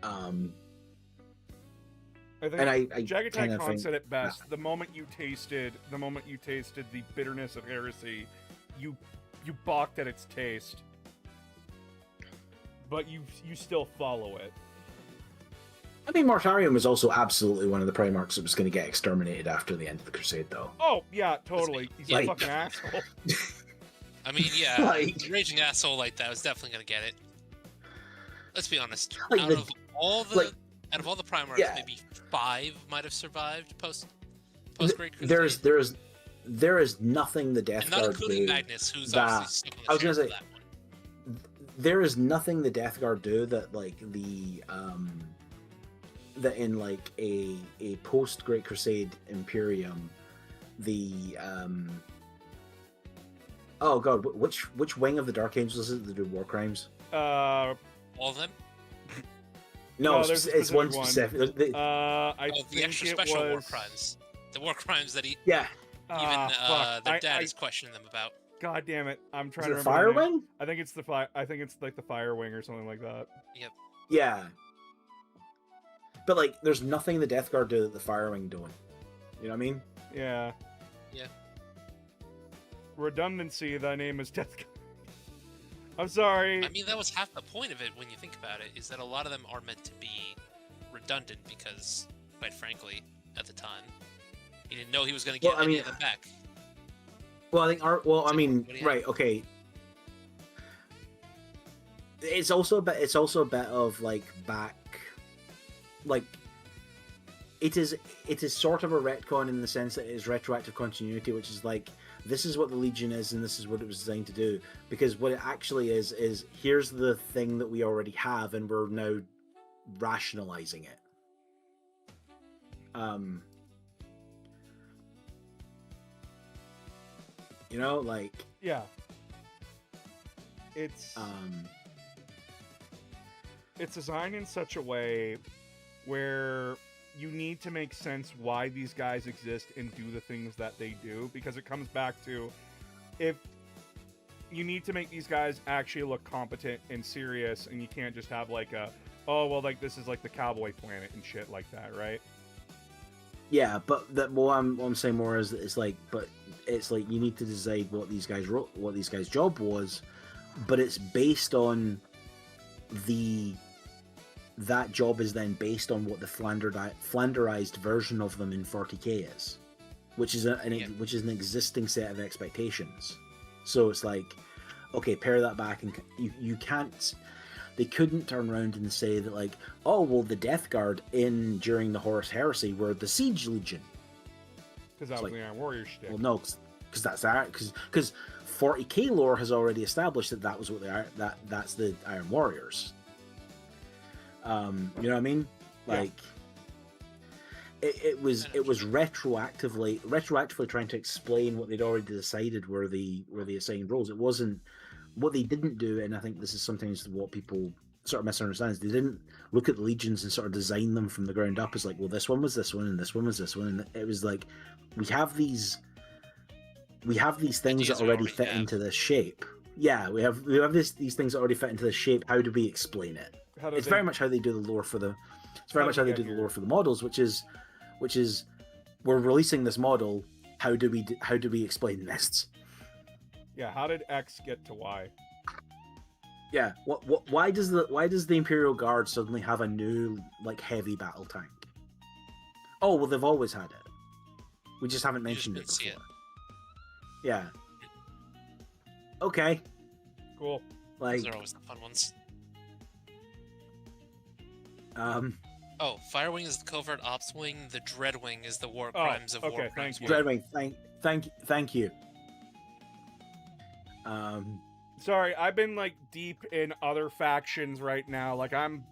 I think Jagatai Khan said it best. The moment you tasted the bitterness of heresy, you balked at its taste. but you still follow it. I mean, Mortarion was also absolutely one of the Primarchs that was going to get exterminated after the end of the Crusade, though. Oh yeah, totally. He's Like- a fucking asshole. I mean, yeah, Like- a raging asshole like that was definitely gonna get it. Let's be honest. Like out the- of all the like- Primarchs, Yeah. maybe 5 might have survived post Great Crusade. There is nothing the Death and not Guard including do. Magnus, who's that- obviously stuck in the I was gonna chair say- for that one. There is nothing the Death Guard do that like the that in like a post Great Crusade Imperium, the oh god, which wing of the Dark Angels is it that do war crimes? All of them. No, No, there's a it's one specific one. specific. I Oh, the think extra it special war was... crimes. The war crimes that Yeah, fuck. their dad is questioning them about. God damn it! I'm is trying to it remember. Fire the name. Wing? I think it's the fire. I think it's like the Fire Wing or something like that. Yeah, but like, there's nothing the Death Guard do that the Fire Wing doing. You know what I mean? Yeah. Yeah. Redundancy. Thy name is Death. I'm sorry. I mean, that was half the point of it when you think about it, is that a lot of them are meant to be redundant because, quite frankly, at the time, he didn't know he was going to get Well, I any mean- of them back. Well, I think What do you right, okay. It's also a bit of like back, like it is sort of a retcon in the sense that it is retroactive continuity, which is like, this is what the Legion is and this is what it was designed to do. Because what it actually is here's the thing that we already have and we're now rationalizing it. You know, like Yeah. It's it's designed in such a way where you need to make sense why these guys exist and do the things that they do, because it comes back to, if you need to make these guys actually look competent and serious, and you can't just have like a, oh well, like this is like the cowboy planet and shit like that, right? yeah, but that what I'm saying more is it's like, but it's like you need to decide what these guys wrote, what these guys' job was, but it's based on that job is then based on what the Flanderized version of them in 40k is, which is which is an existing set of expectations. So it's like, okay, pare that back, and you can't. They couldn't turn around and say that like, oh well, the Death Guard during the Horus Heresy were the Siege Legion. Because that was like, the Iron Warrior shtick. Well, no, because that's that. Because 40k lore has already established that was what they are. That's the Iron Warriors. You know what I mean? Yeah. Like, it was retroactively trying to explain what they'd already decided were the assigned roles. It wasn't what they didn't do, and I think this is sometimes what people sort of misunderstand. Is they didn't look at the legions and sort of design them from the ground up as like, well, this one was this one, and this one was this one, and it was like, we have these things Ideas that we already already fit have. into this shape. Yeah, we have these things that already fit into this shape. How do we explain it? How do It's they- very much how they do the lore for the. It's very How much did how we they get do the here? lore for the models, which is, we're releasing this model. How do we explain this? Yeah, how did X get to Y? Yeah. Why does the Imperial Guard suddenly have a new like heavy battle tank? Oh well, they've always had it. We just haven't You just mentioned it didn't see before. Yeah. Okay. Cool. Like Those are always the fun ones. Oh, Firewing is the covert ops wing. The Dreadwing is the war Oh, crimes of okay, war crimes. thank you. Dreadwing, thank you. Sorry, I've been like deep in other factions right now. Like I'm,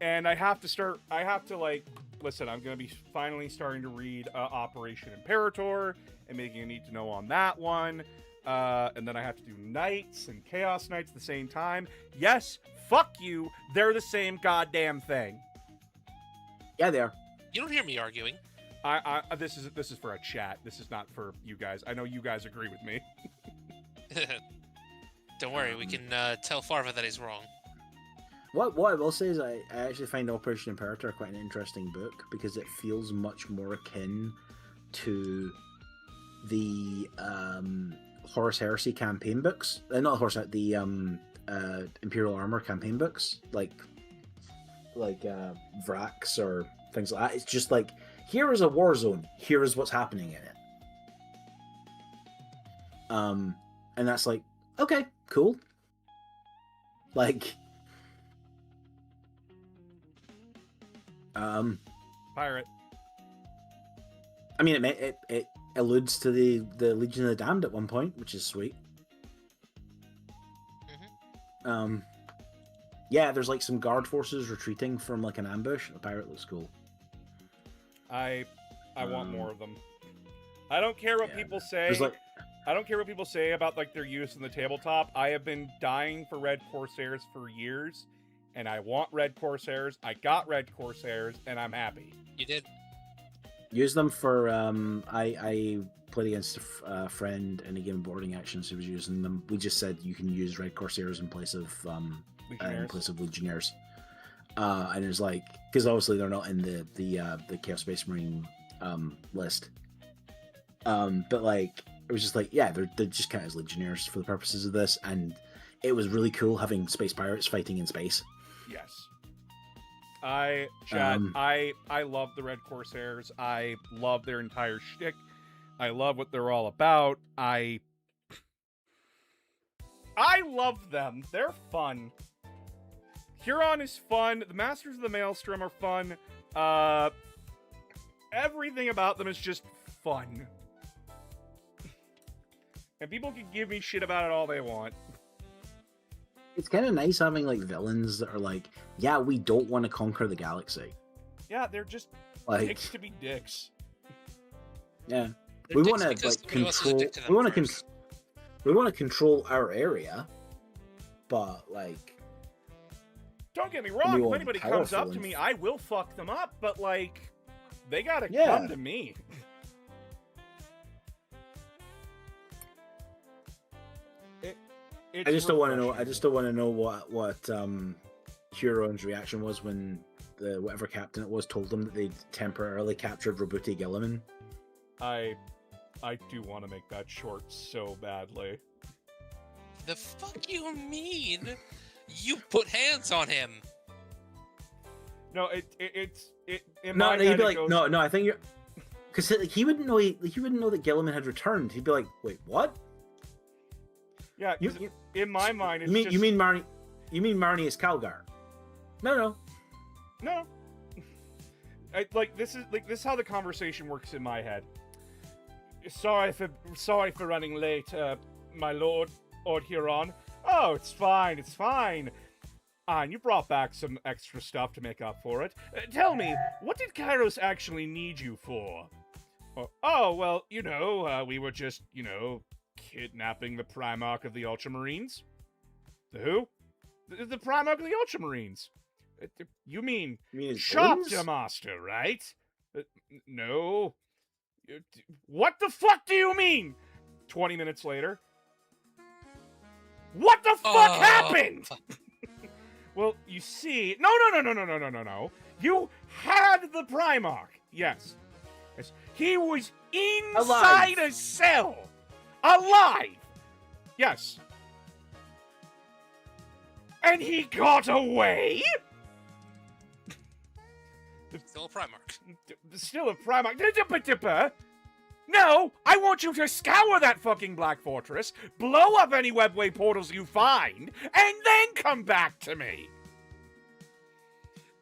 and I have to like, listen, I'm gonna be finally starting to read Operation Imperator and making a need to know on that one. And then I have to do Knights and Chaos Knights at the same time. Yes, fuck you. They're the same goddamn thing. Yeah, they are. You don't hear me arguing. This is for a chat. This is not for you guys. I know you guys agree with me. Don't worry, we can tell Farva that he's wrong. What I will say is I actually find Operation Imperator quite an interesting book because it feels much more akin to the Horus Heresy campaign books. Not Horus, the Imperial Armor campaign books, like Vrax or things like that. It's just like, here is a war zone. Here is what's happening in it. And that's like, okay, cool. Like, Pirate. I mean, it alludes to the Legion of the Damned at one point, which is sweet. Mm-hmm. Yeah, there's like some guard forces retreating from like an ambush. The pirate looks cool. I want more of them. I don't care what people say. There's like, I don't care what people say about like their use in the tabletop. I have been dying for Red Corsairs for years, and I want Red Corsairs. I got Red Corsairs, and I'm happy. You did. use them for I played against a friend in a game of boarding actions who was using them. We just said you can use Red Corsairs in place of Legionnaires. And it was like, because obviously they're not in the Chaos Space Marine list. But like, it was just like, yeah, they're just kind of as Legionnaires for the purposes of this, and it was really cool having space pirates fighting in space. Yes. I love the Red Corsairs. I love their entire shtick. I love what they're all about. I love them. They're fun. Huron is fun. The Masters of the Maelstrom are fun. Everything about them is just fun. And people can give me shit about it all they want. It's kind of nice having like villains that are like, yeah, we don't want to conquer the galaxy. Yeah, they're just Like, dicks to be dicks. yeah, They're we dicks want to because like somebody else is control. addicted to We them want to first. we want to control our area, but like, Don't get me be wrong, if all anybody comes up powerful to and- me, I will fuck them up, but like, they gotta Yeah. come to me. I just don't want to know. I just don't want to know what Huron's reaction was when the whatever captain it was told them that they'd temporarily captured Robuti Gilliman. I do want to make that short so badly. The fuck you mean? You put hands on him. No, it's in No, my no, he'd head be it like, goes, no. I think you're, because he wouldn't know. He wouldn't know that Gilliman had returned. He'd be like, wait, what? Yeah, 'cause You in my mind, it's mean just, you mean Marnie? You mean Marnie is Calgar? No. no. This is how the conversation works in my head. Sorry for running late, my lord Huron. Oh, it's fine. And you brought back some extra stuff to make up for it. Tell me, what did Kairos actually need you for? Oh, well, we were just, kidnapping the Primarch of the Ultramarines. The who? The Primarch of the Ultramarines. You mean his Chapter bones? Master, right? No. What the fuck do you mean? 20 minutes later. What the fuck happened? Well, you see, no. You had the Primarch. Yes. He was inside a cell. Alive. Yes. And he got away? Still a Primarch. Still a Primarch. No, I want you to scour that fucking Black Fortress, blow up any webway portals you find, and then come back to me.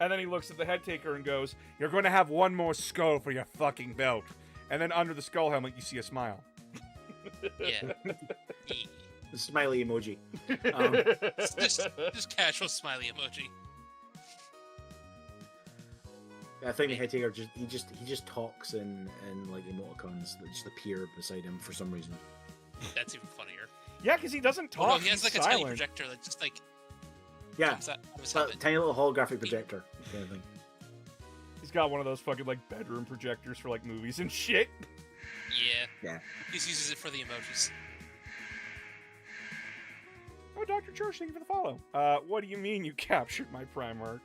And then he looks at the head taker and goes, "You're going to have one more skull for your fucking belt." And then under the skull helmet, you see a smile. Yeah. The smiley emoji. Just casual smiley emoji. I think the head taker he just talks in like emoticons that just appear beside him for some reason. That's even funnier. Yeah, because he doesn't talk. Oh no, he has like he's a tiny silent. projector that just like Yeah, comes out of his it's a helmet. tiny little holographic projector kind of thing. He's got one of those fucking like bedroom projectors for like movies and shit. Yeah. He just uses it for the emojis. Oh, Dr. Church, thank you for the follow. What do you mean you captured my Primarch?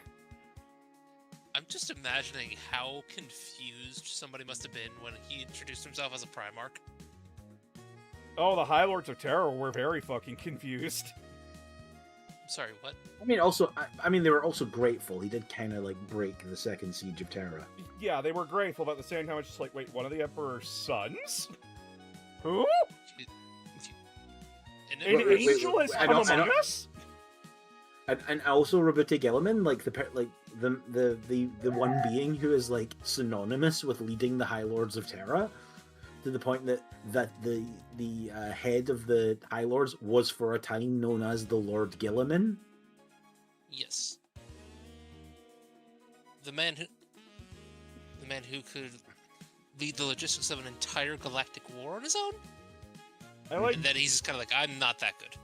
I'm just imagining how confused somebody must have been when he introduced himself as a Primarch. Oh, the High Lords of Terror were very fucking confused. Sorry, what? I mean, also, I mean, they were also grateful. He did kind of like break the second siege of Terra. Yeah, they were grateful, but at the same time, it's just like, wait, one of the Emperor's sons? Who? And An wait, angel has I come don't- among us? And also Roboute Gilliman, like the one being who is like synonymous with leading the High Lords of Terra, to the point that the head of the High Lords was for a time known as the Lord Gilliman. Yes. The man who could lead the logistics of an entire galactic war on his own? I like, And then he's kind of like, I'm not that good.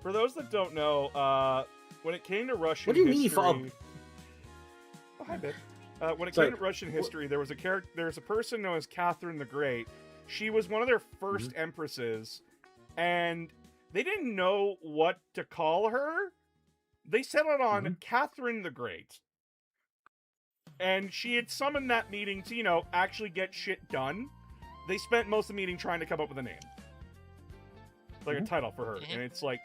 for those that don't know, when it came to Russian What do you mean he history... fought Oh, hi, babe. When it Sorry. came to Russian history, there was a person known as Catherine the Great. She was one of their first empresses, and they didn't know what to call her. They settled on Catherine the Great. And she had summoned that meeting to, actually get shit done. They spent most of the meeting trying to come up with a name. Like a title for her. And it's like,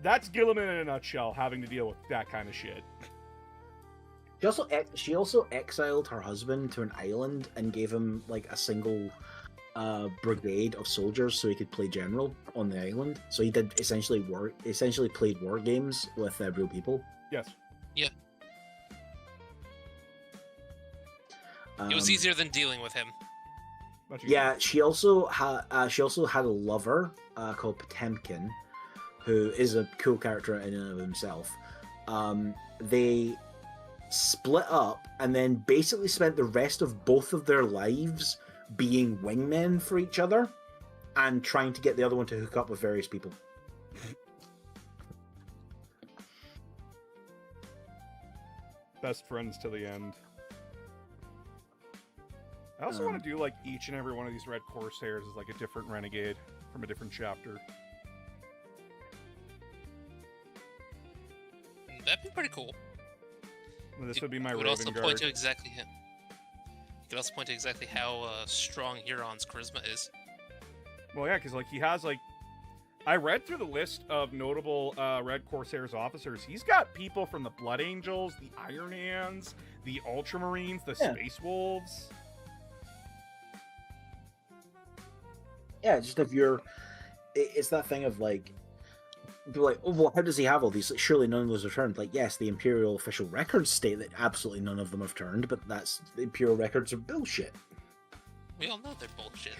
that's Gilliman in a nutshell, having to deal with that kind of shit. She also exiled her husband to an island and gave him like a single brigade of soldiers so he could play general on the island. So he did essentially played war games with real people. Yes. Yeah. It was easier than dealing with him. Much easier. Yeah, she also had a lover called Potemkin, who is a cool character in and of himself. They split up and then basically spent the rest of both of their lives being wingmen for each other and trying to get the other one to hook up with various people. Best friends to the end. I also want to do like each and every one of these Red Corsairs is like a different renegade from a different chapter. That'd be pretty cool. And this would be my It would Raven also Guard. point to exactly him. You could also point to exactly how strong Huron's charisma is. Well, yeah, because like he has like, I read through the list of notable Red Corsairs officers. He's got people from the Blood Angels, the Iron Hands, the Ultramarines, the Yeah. Space Wolves. Yeah, just if you're, it's that thing of like, people are like, oh well, how does he have all these? Like, surely none of those are turned. Like, yes, the Imperial official records state that absolutely none of them have turned, but that's the Imperial records are bullshit. We all know they're bullshit.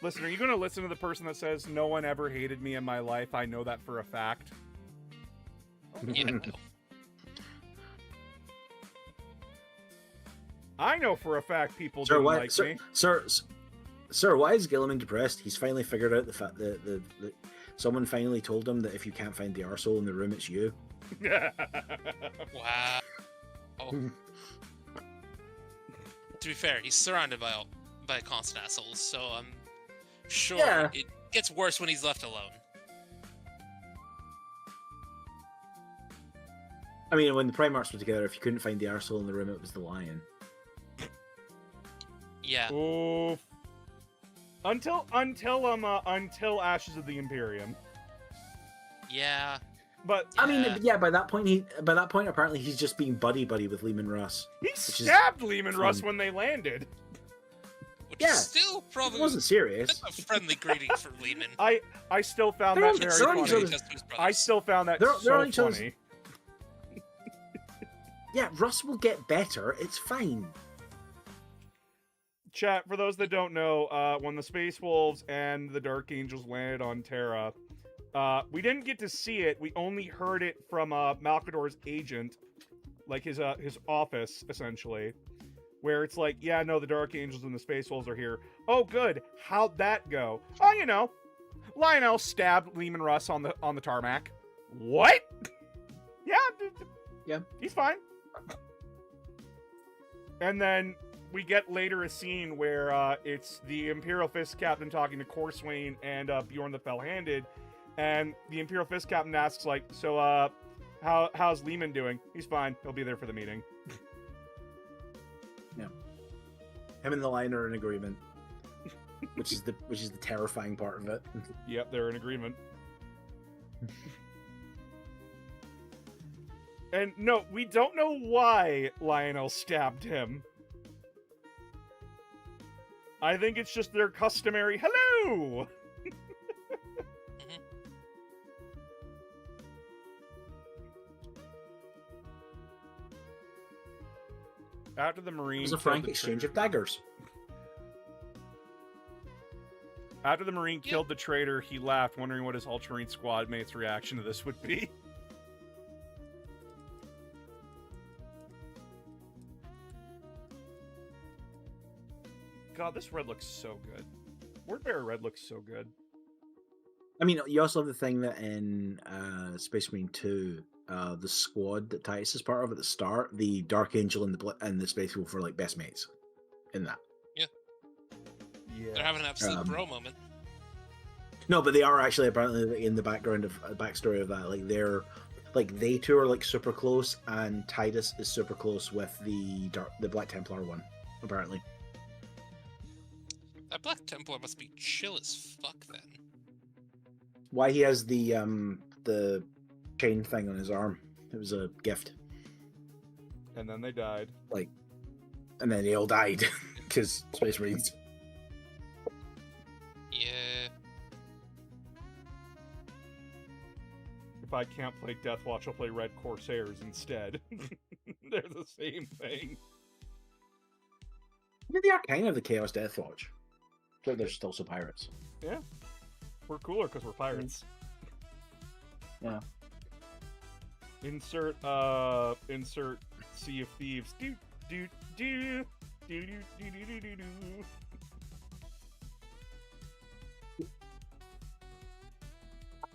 Listen, are you going to listen to the person that says, no one ever hated me in my life? I know that for a fact. Yeah, no. I know for a fact people Sir, didn't why, like sir, me. sir, why is Gilliman depressed? He's finally figured out the fact that someone finally told him that if you can't find the arsehole in the room, it's you. Wow. Oh. To be fair, he's surrounded by constant assholes, so I'm sure Yeah. it gets worse when he's left alone. I mean, when the Primarchs were together, if you couldn't find the arsehole in the room, it was the lion. Yeah. Oof. Until Ashes of the Imperium. Yeah. But I mean, Yeah. yeah. By that point, apparently he's just being buddy with Lehman Russ. he is stabbed Lehman Russ fun. when they landed. Which Yeah. is still It probably wasn't serious. a friendly greeting for Lehman. I still found They're that on- very they're on each funny. other's- Just to his I brothers. still found that They're so on each other's- funny. Yeah, Russ will get better. It's fine. Chat, for those that don't know, when the Space Wolves and the Dark Angels landed on Terra, we didn't get to see it. We only heard it from Malcador's agent, like his office, essentially, where it's like, yeah, no, the Dark Angels and the Space Wolves are here. Oh, good. How'd that go? Oh, Lionel stabbed Lehman Russ on the tarmac. What? Yeah. He's fine. And then we get later a scene where it's the Imperial Fist Captain talking to Corswain and Bjorn the Fell-Handed, and the Imperial Fist Captain asks, like, so, how's Lehman doing? He's fine. He'll be there for the meeting. Yeah. Him and the lion are in agreement, which is the terrifying part of it. Yep, they're in agreement. And no, we don't know why Lionel stabbed him. I think it's just their customary hello. After the Marine It was a killed frank the exchange of traitor- daggers. After the Marine killed the traitor, he laughed, wondering what his Ultramarine squad mates' reaction to this would be. God, this red looks so good. Wordbearer red looks so good. I mean, you also have the thing that in Space Marine 2, the squad that Titus is part of at the start, the Dark Angel and the Space Wolf are like best mates in that. Yeah. They're having an absolute bro moment. No, but they are actually apparently in the background of backstory of that. Like they two are like super close, and Titus is super close with the Black Templar one, apparently. That Black Templar must be chill as fuck then. Why he has the chain thing on his arm? It was a gift, And then they died. and then they all died because Space Marines. Yeah. If I can't play Deathwatch, I'll play Red Corsairs instead. They're the same thing. I mean, they are kind of the Chaos Deathwatch, but they're still so pirates. We're cooler because we're pirates. Yeah. Insert Sea of Thieves. Do do do do do do do do do.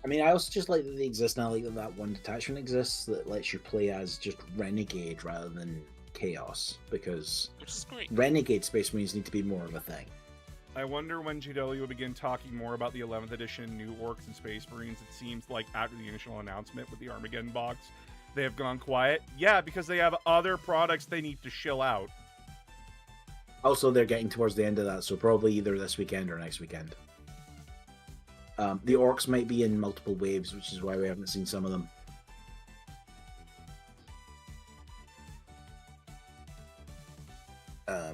I mean, I also just like that they exist now. Like that one detachment exists that lets you play as just Renegade rather than Chaos, because Which is great. Renegade Space Marines need to be more of a thing. I wonder when GW will begin talking more about the 11th edition new Orcs and Space Marines. It seems like after the initial announcement with the Armageddon box, they have gone quiet. Yeah, because they have other products they need to shill out. Also, they're getting towards the end of that, so probably either this weekend or next weekend. The Orcs might be in multiple waves, which is why we haven't seen some of them.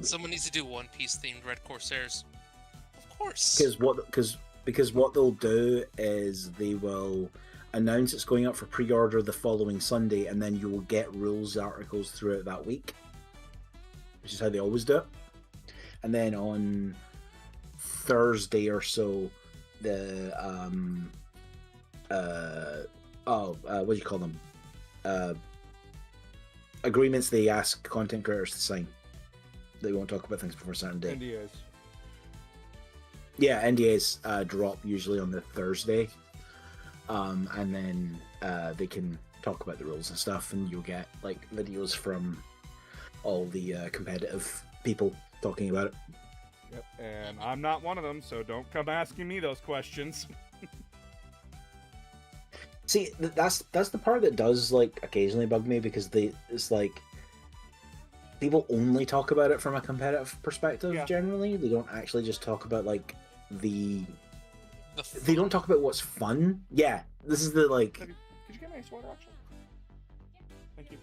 Someone needs to do One Piece themed Red Corsairs. Of course. Because what they'll do is they will announce it's going up for pre-order the following Sunday, and then you will get rules articles throughout that week, which is how they always do it. And then on Thursday or so, the what do you call them? Agreements they ask content creators to sign. They won't talk about things before a certain day. NDAs. Yeah, NDAs drop usually on the Thursday, and then they can talk about the rules and stuff, and you'll get like videos from all the competitive people talking about it. Yep, and I'm not one of them, so don't come asking me those questions. See, that's the part that does like occasionally bug me, because it's like people only talk about it from a competitive perspective. Yeah. Generally, they don't actually just talk about like they The don't talk about what's fun. Yeah, this is the like. Could you get me a sweater, actually? Thank you.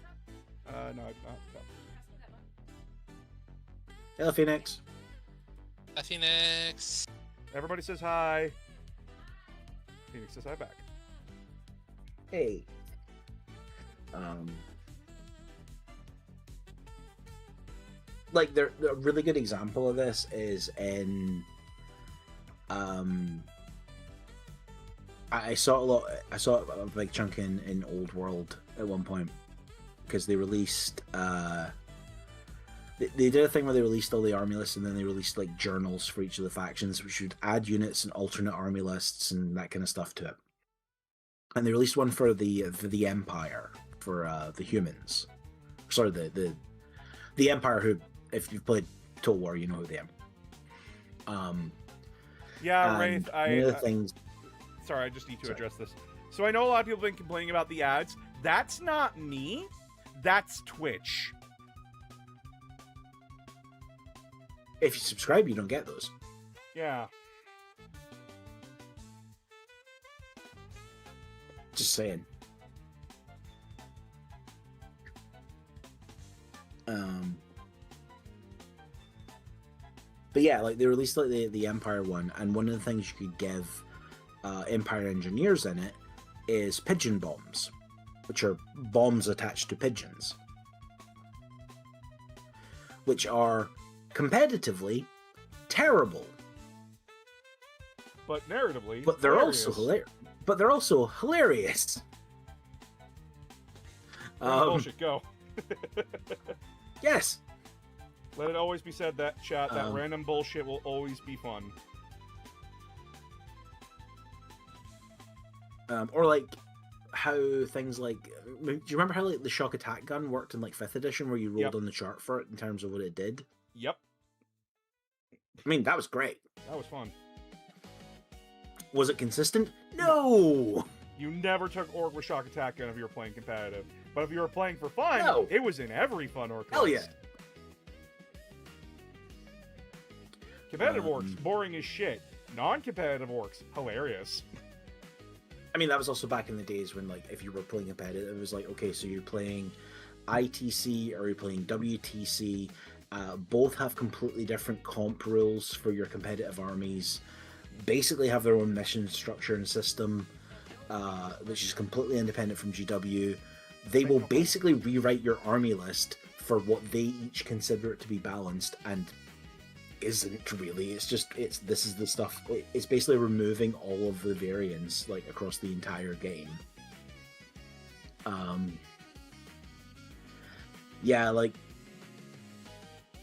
No, no. Hello, Phoenix. Phoenix. Everybody says hi. Phoenix says hi back. Hey. Like a really good example of this is in I saw a big chunk in Old World at one point, because they released they did a thing where they released all the army lists, and then they released like journals for each of the factions, which would add units and alternate army lists and that kind of stuff to it. And they released one for the Empire, for the humans. Sorry, the Empire, who, if you've played Total War, you know who they are. Yeah, And Wraith, one of the things. Sorry, I just need to Sorry. address this. So I know a lot of people have been complaining about the ads. That's not me. That's Twitch. If you subscribe, you don't get those. Yeah. Just saying. Um, but yeah, like they released like the Empire one, and one of the things you could give Empire engineers in it is pigeon bombs, which are bombs attached to pigeons, which are competitively terrible, But narratively, but they're hilarious. also hilarious. But they're also hilarious. Bullshit, go. Yes. Let it always be said that, chat, that Um, random bullshit will always be fun. Or like how things like, do you remember how like the shock attack gun worked in like 5th edition, where you rolled Yep. on the chart for it in terms of what it did? Yep, I mean, that was great. that was fun. Was it consistent? No. You never took Orc with Shock Attack Gun if you were playing competitive. But if you were playing for fun, No. it was in every fun Orc Hell list. yeah. Competitive Um, Orcs, boring as shit. Non-competitive Orcs, hilarious. I mean, that was also back in the days when, like, if you were playing competitive, it was like, okay, so you're playing ITC or you're playing WTC. Both have completely different comp rules for your competitive armies. Basically, have their own mission structure and system, which is completely independent from GW. They will basically rewrite your army list for what they each consider it to be balanced, and isn't really. This is the stuff. It's basically removing all of the variance like across the entire game. Yeah, like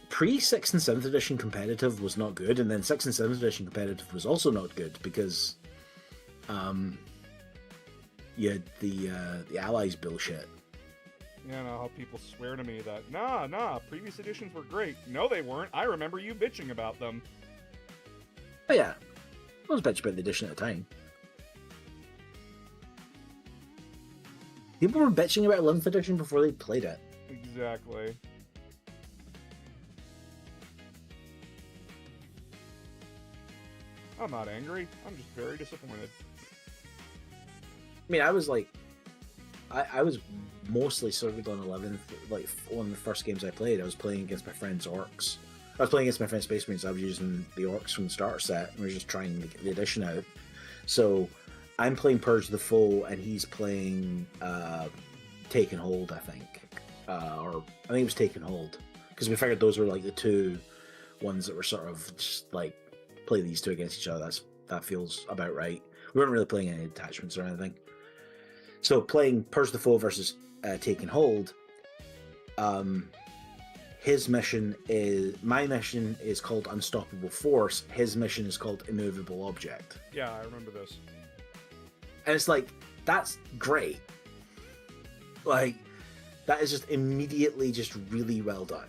pre 6th and 7th edition competitive was not good, and then 6th and 7th edition competitive was also not good because you had the allies bullshit. You know how people swear to me that, nah, previous editions were great. No, they weren't. I remember you bitching about them. But yeah, I was bitching about the edition at the time. People were bitching about 11th edition before they played it. Exactly. I'm not angry. I'm just very disappointed. I mean, I was like, I was mostly circled on 11th. Like, one of the first games I played, I was playing against my friend's orcs. I was playing against my friend's Space Marines. I was using the orcs from the starter set, and we were just trying to get the edition out. So, I'm playing Purge the Foe, and he's playing Take and Hold, I think. Or I think it was Take and Hold. Because we figured those were like the two ones that were sort of just like, play these two against each other. That feels about right. We weren't really playing any attachments or anything. So playing Purge the Foe versus Take and Hold, his mission is, my mission is called Unstoppable Force. His mission is called Immovable Object. Yeah, I remember this. And it's like, that's great. Like, that is just immediately just really well done.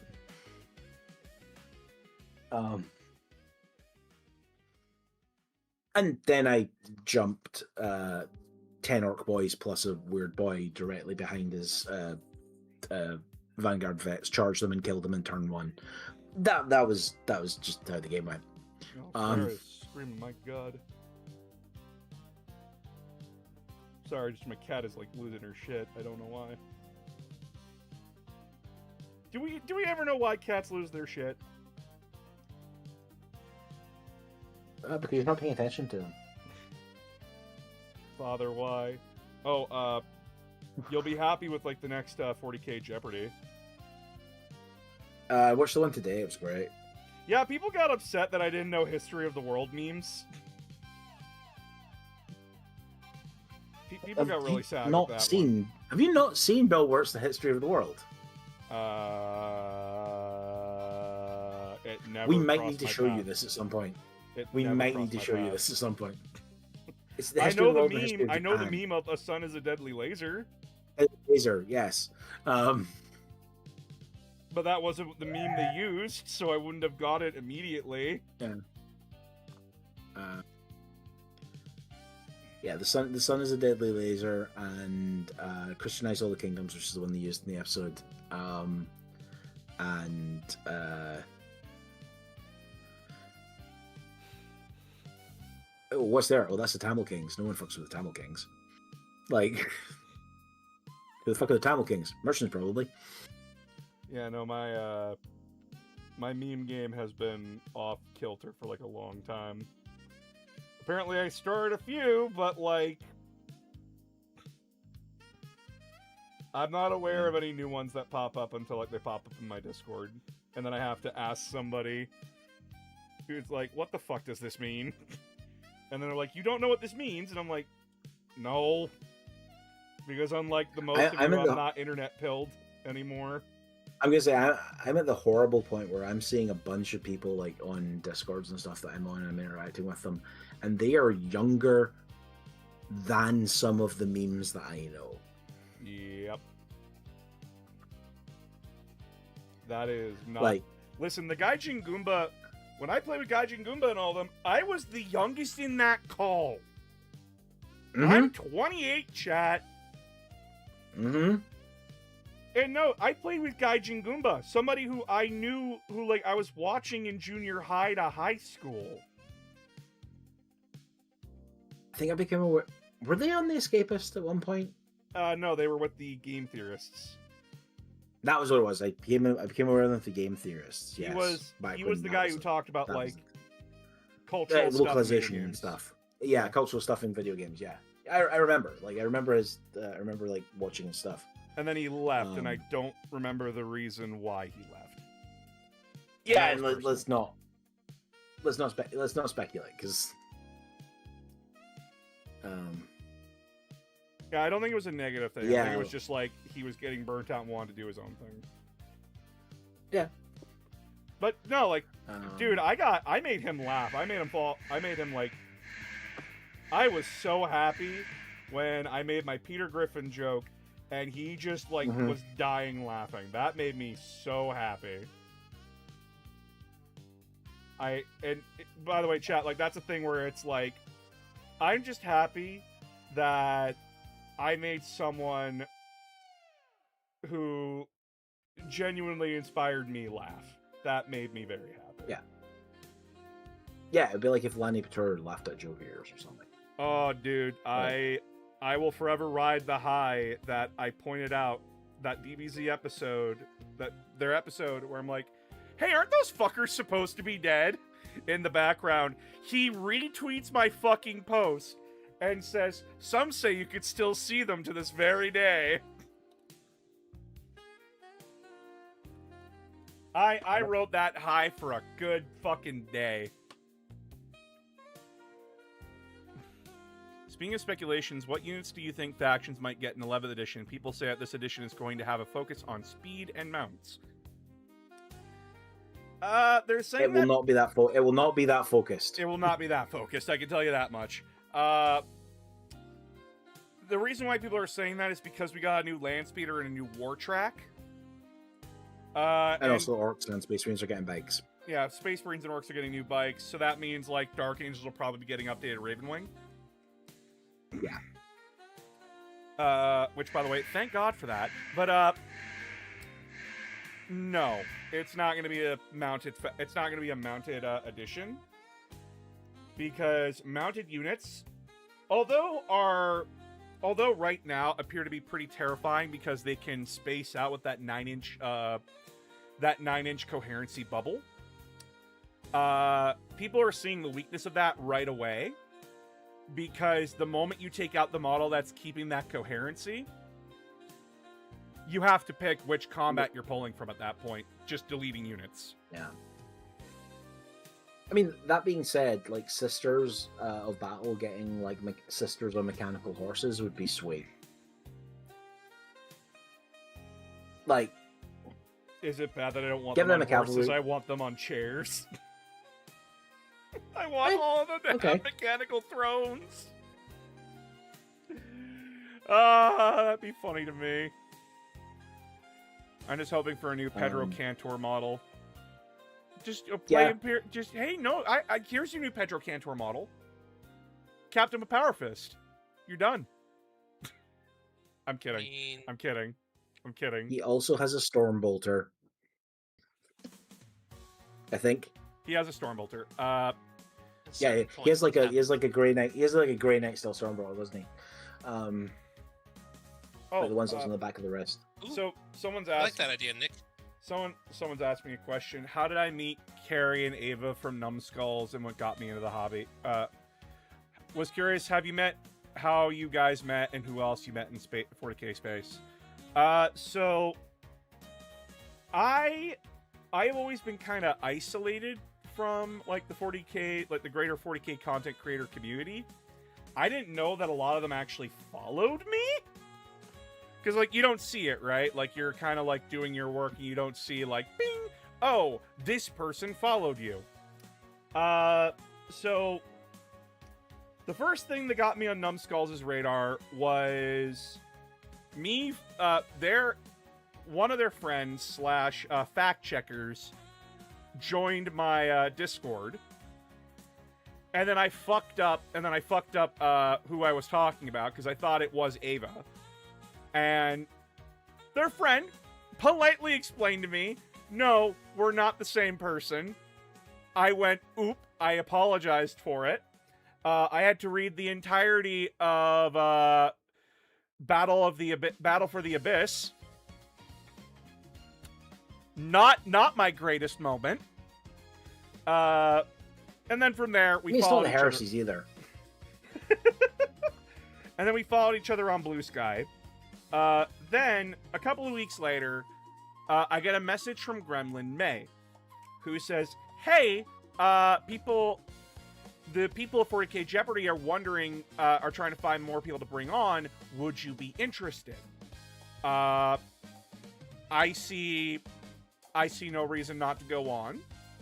And then I jumped 10 orc boys plus a weird boy directly behind his Vanguard vets, charged them and killed them in turn 1. That was just how the game went. Oh, Sarah is screaming, my god. Sorry, just my cat is like losing her shit. I don't know why. Do we ever know why cats lose their shit? Because you're not paying attention to them. Father, why? Oh, you'll be happy with like the next 40k Jeopardy. I watched the one today. It was great. Yeah, people got upset that I didn't know History of the World memes. People got really sad with that one. Have you not seen Bill Wirt's The History of the World? It never We might crossed need to my show you path. this at some point. It We never might crossed need to my show you path. this at some point. It's the I history know of the world, the the history meme. of I know the Japan. meme of a sun is a deadly laser, Laser, yes. but that wasn't the meme they used, so I wouldn't have got it immediately. Yeah, the sun is a deadly laser, and Christianize All the Kingdoms, which is the one they used in the episode. Oh, what's there? Oh, that's the Tamil Kings. No one fucks with the Tamil Kings. Like, who the fuck are the Tamil Kings? Merchants, probably. Yeah, no, my meme game has been off kilter for like a long time. Apparently, I started a few, but like, I'm not aware of any new ones that pop up until like they pop up in my Discord, and then I have to ask somebody who's like, "What the fuck does this mean?" And then they're like, "You don't know what this means," and I'm like, "No," because unlike the most of you, I'm not internet pilled anymore. I'm gonna say I'm at the horrible point where I'm seeing a bunch of people like on Discords and stuff that I'm on, and I'm interacting with them, and they are younger than some of the memes that I know. Yep. That is not... Like, listen, the Gaijin Goomba... When I played with Gaijin Goomba and all of them, I was the youngest in that call. I'm 28, chat. And no, I played with Gaijin Goomba, somebody who I knew, who like I was watching in junior high to high school. I think I became aware. Were they on The Escapist at one point? No, they were with the Game Theorists. That was what it was. I became aware of the Game Theorists. Yes, he was the guy who talked about like was... cultural stuff localization in and stuff. Yeah, cultural stuff in video games. Yeah, I remember. Like I remember his. I remember like watching his stuff. And then he left, and I don't remember the reason why he left. Yeah, and let's not speculate because. Yeah, I don't think it was a negative thing. Yeah. I think it was just like he was getting burnt out and wanted to do his own thing. Yeah. But no, like, dude, I made him laugh. I made him like, I was so happy when I made my Peter Griffin joke and he just like was dying laughing. That made me so happy. By the way, chat, like that's a thing where it's like, I'm just happy that I made someone who genuinely inspired me laugh. That made me very happy. Yeah. Yeah, it'd be like if Lanny Patur laughed at Joe Gears or something. Oh, dude, I will forever ride the high that I pointed out that DBZ episode, their episode where I'm like, hey, aren't those fuckers supposed to be dead? In the background, he retweets my fucking post and says, some say you could still see them to this very day. I wrote that high for a good fucking day. Speaking of speculations, what units do you think factions might get in 11th edition? People say that this edition is going to have a focus on speed and mounts. They're saying it will not be that it will not be that focused. It will not be that focused, I can tell you that much. The reason why people are saying that is because we got a new land speeder and a new war track. And also Orcs and Space Marines are getting bikes. Yeah, Space Marines and Orcs are getting new bikes, so that means like Dark Angels will probably be getting updated Ravenwing. Yeah. Which, by the way, thank God for that. But no, it's not going to be a mounted. It's not going to be a mounted edition because mounted units, although right now appear to be pretty terrifying because they can space out with that 9-inch coherency bubble. People are seeing the weakness of that right away because the moment you take out the model that's keeping that coherency, you have to pick which combat you're pulling from at that point, just deleting units. Yeah. I mean, that being said, like Sisters of Battle getting like Sisters on mechanical horses would be sweet. Like, is it bad that I don't want them on horses? I want them on chairs. I want all of them to have mechanical thrones. That'd be funny to me. I'm just hoping for a new Pedro Cantor model. Just play just hey, no, here's your new Pedro Cantor model. Captain of Power Fist. You're done. I'm kidding. I'm kidding. I'm kidding. He also has a Stormbolter. I think. He has a Stormbolter. Yeah, he has like a Grey Knight. He has like a Grey Knight style Stormbolter, doesn't he? Like the ones that's on the back of the wrist. So someone's asked. I like that idea, Nick. Someone's asked me a question. How did I meet Carrie and Ava from Numbskulls and what got me into the hobby? Was curious, have you met, how you guys met, and who else you met in 40k space? So I have always been kind of isolated from like the 40k, like the greater 40k content creator community. I didn't know that a lot of them actually followed me. Because, like, you don't see it, right? Like, you're kind of, like, doing your work, and you don't see, like, bing! Oh, this person followed you. So, the first thing that got me on Numbskulls' radar was me, one of their friends slash fact checkers joined my Discord. And then I fucked up, who I was talking about, because I thought it was Ava. And their friend politely explained to me, no, we're not the same person. I went, oop, I apologized for it. I had to read the entirety of Battle for the Abyss. Not my greatest moment. And then from there, we followed each other. Heresies either. And then we followed each other on Blue Sky. Then, a couple of weeks later, I get a message from Gremlin May, who says, hey, the people of 40k Jeopardy are wondering, are trying to find more people to bring on. Would you be interested? I see no reason not to go on,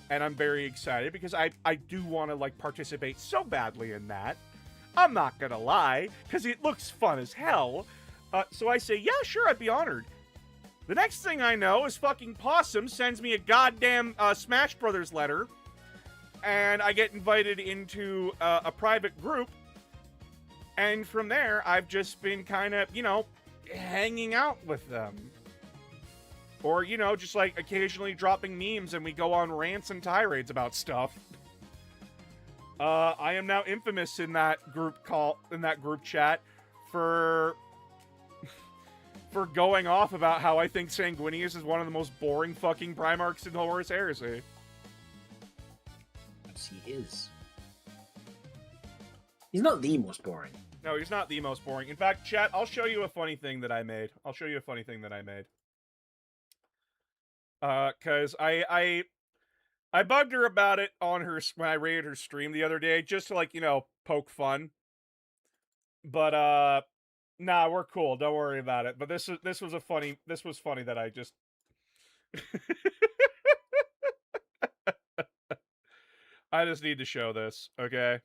and I'm very excited because I do want to, like, participate so badly in that. I'm not gonna lie, because it looks fun as hell. So I say, yeah, sure, I'd be honored. The next thing I know is fucking Possum sends me a goddamn Smash Brothers letter, and I get invited into a private group, and from there, I've just been kind of, hanging out with them. Or, just, like, occasionally dropping memes, and we go on rants and tirades about stuff. I am now infamous in that group chat for going off about how I think Sanguinius is one of the most boring fucking Primarchs in Horus Heresy. Yes, he is. He's not the most boring. No, he's not the most boring. In fact, chat, I'll show you a funny thing that I made. Cause I bugged her about it on when I raided her stream the other day, just to, like, poke fun. But, nah, we're cool. Don't worry about it. But this was funny that I just... I just need to show this, okay?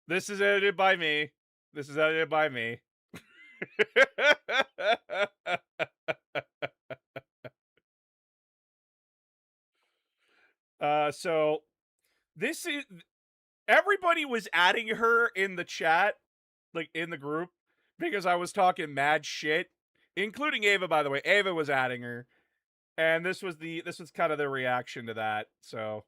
This is edited by me. So, this is... Everybody was adding her in the chat, like, in the group, because I was talking mad shit, including Ava, by the way. Ava was adding her, and this was kind of the reaction to that. So,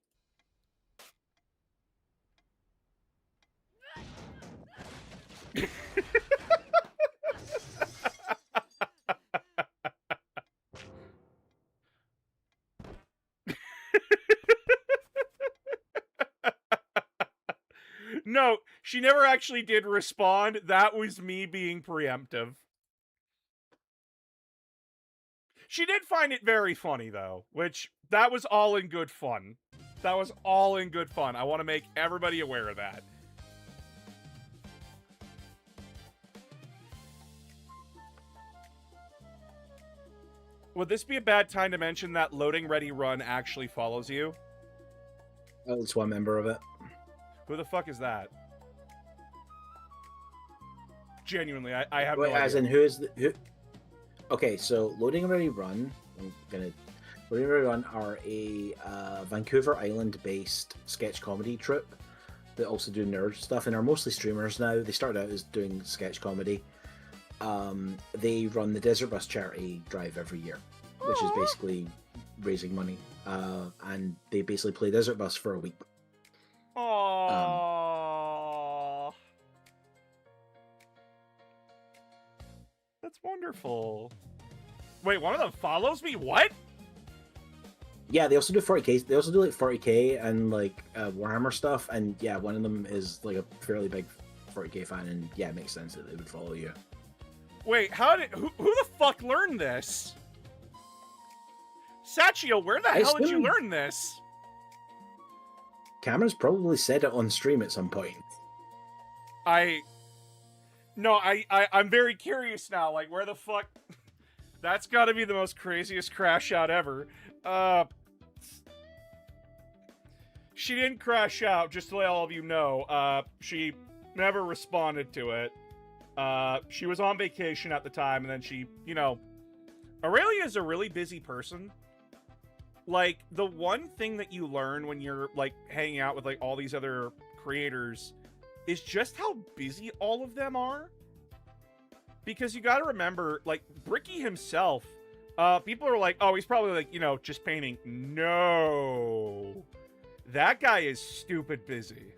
no, she never actually did respond. That was me being preemptive. She did find it very funny, though, which, that was all in good fun. I want to make everybody aware of that. Would this be a bad time to mention that Loading Ready Run actually follows you? Oh, it's one member of it. Who the fuck is that? Genuinely, I have Wait, no idea. as in, who is who? Okay, so Loading Ready Run. Loading Ready Run are a Vancouver Island-based sketch comedy troupe that also do nerd stuff and are mostly streamers now. They started out as doing sketch comedy. They run the Desert Bus charity drive every year, which is basically raising money. And they basically play Desert Bus for a week. Aww. That's wonderful. Wait, one of them follows me? What? Yeah, they also do 40k. They also do like 40k and like Warhammer stuff, and yeah, one of them is like a fairly big 40k fan, and yeah, it makes sense that they would follow you. Wait, who the fuck learned this? Sachio, where the hell did you learn this? Cameron's probably said it on stream at some point. I'm very curious now. Like, where the fuck? That's got to be the most craziest crash out ever. She didn't crash out. Just to let all of you know, she never responded to it. She was on vacation at the time, and then she, Aurelia is a really busy person. Like, the one thing that you learn when you're, like, hanging out with, like, all these other creators is just how busy all of them are. Because you gotta remember, like, Bricky himself, people are like, oh, he's probably, like, just painting. No. That guy is stupid busy.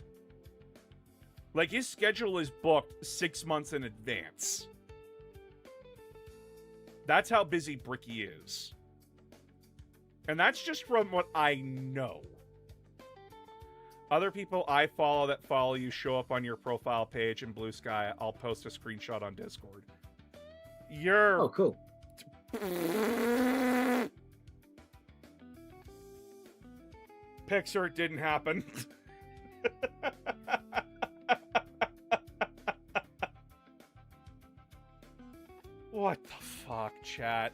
Like, his schedule is booked 6 months in advance. That's how busy Bricky is. And that's just from what I know. Other people I follow that follow you show up on your profile page in Blue Sky. I'll post a screenshot on Discord. Oh, cool. Pixar, it didn't happen. What the fuck, chat?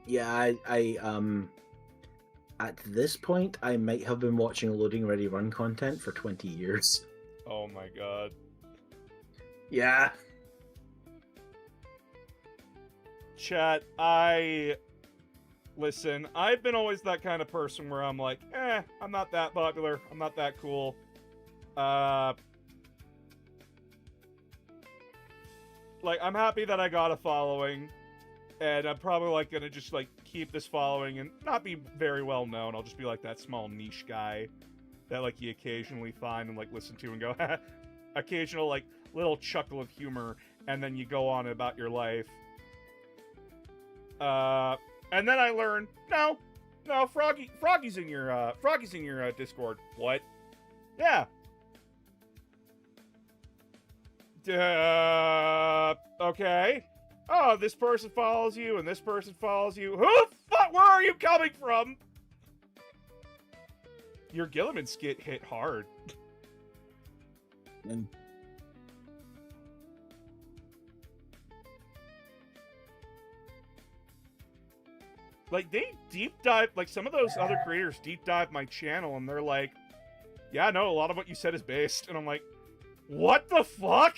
Yeah, I at this point, I might have been watching Loading Ready Run content for 20 years. Oh my god. Yeah. Chat, listen, I've been always that kind of person where I'm like, I'm not that popular, I'm not that cool. Like, I'm happy that I got a following, and I'm probably, like, gonna just, like, keep this following and not be very well known. I'll just be, like, that small niche guy that, like, you occasionally find and, like, listen to and go, occasional, like, little chuckle of humor, and then you go on about your life. And then I learned, no, Froggy's in your Discord. What? Yeah. Okay. Oh, this person follows you, and this person follows you. Who the fuck? Where are you coming from? Your Gilliman skit hit hard. And like, they deep dive, like, some of those other creators deep dive my channel, and they're like, yeah, no, a lot of what you said is based. And I'm like, what the fuck?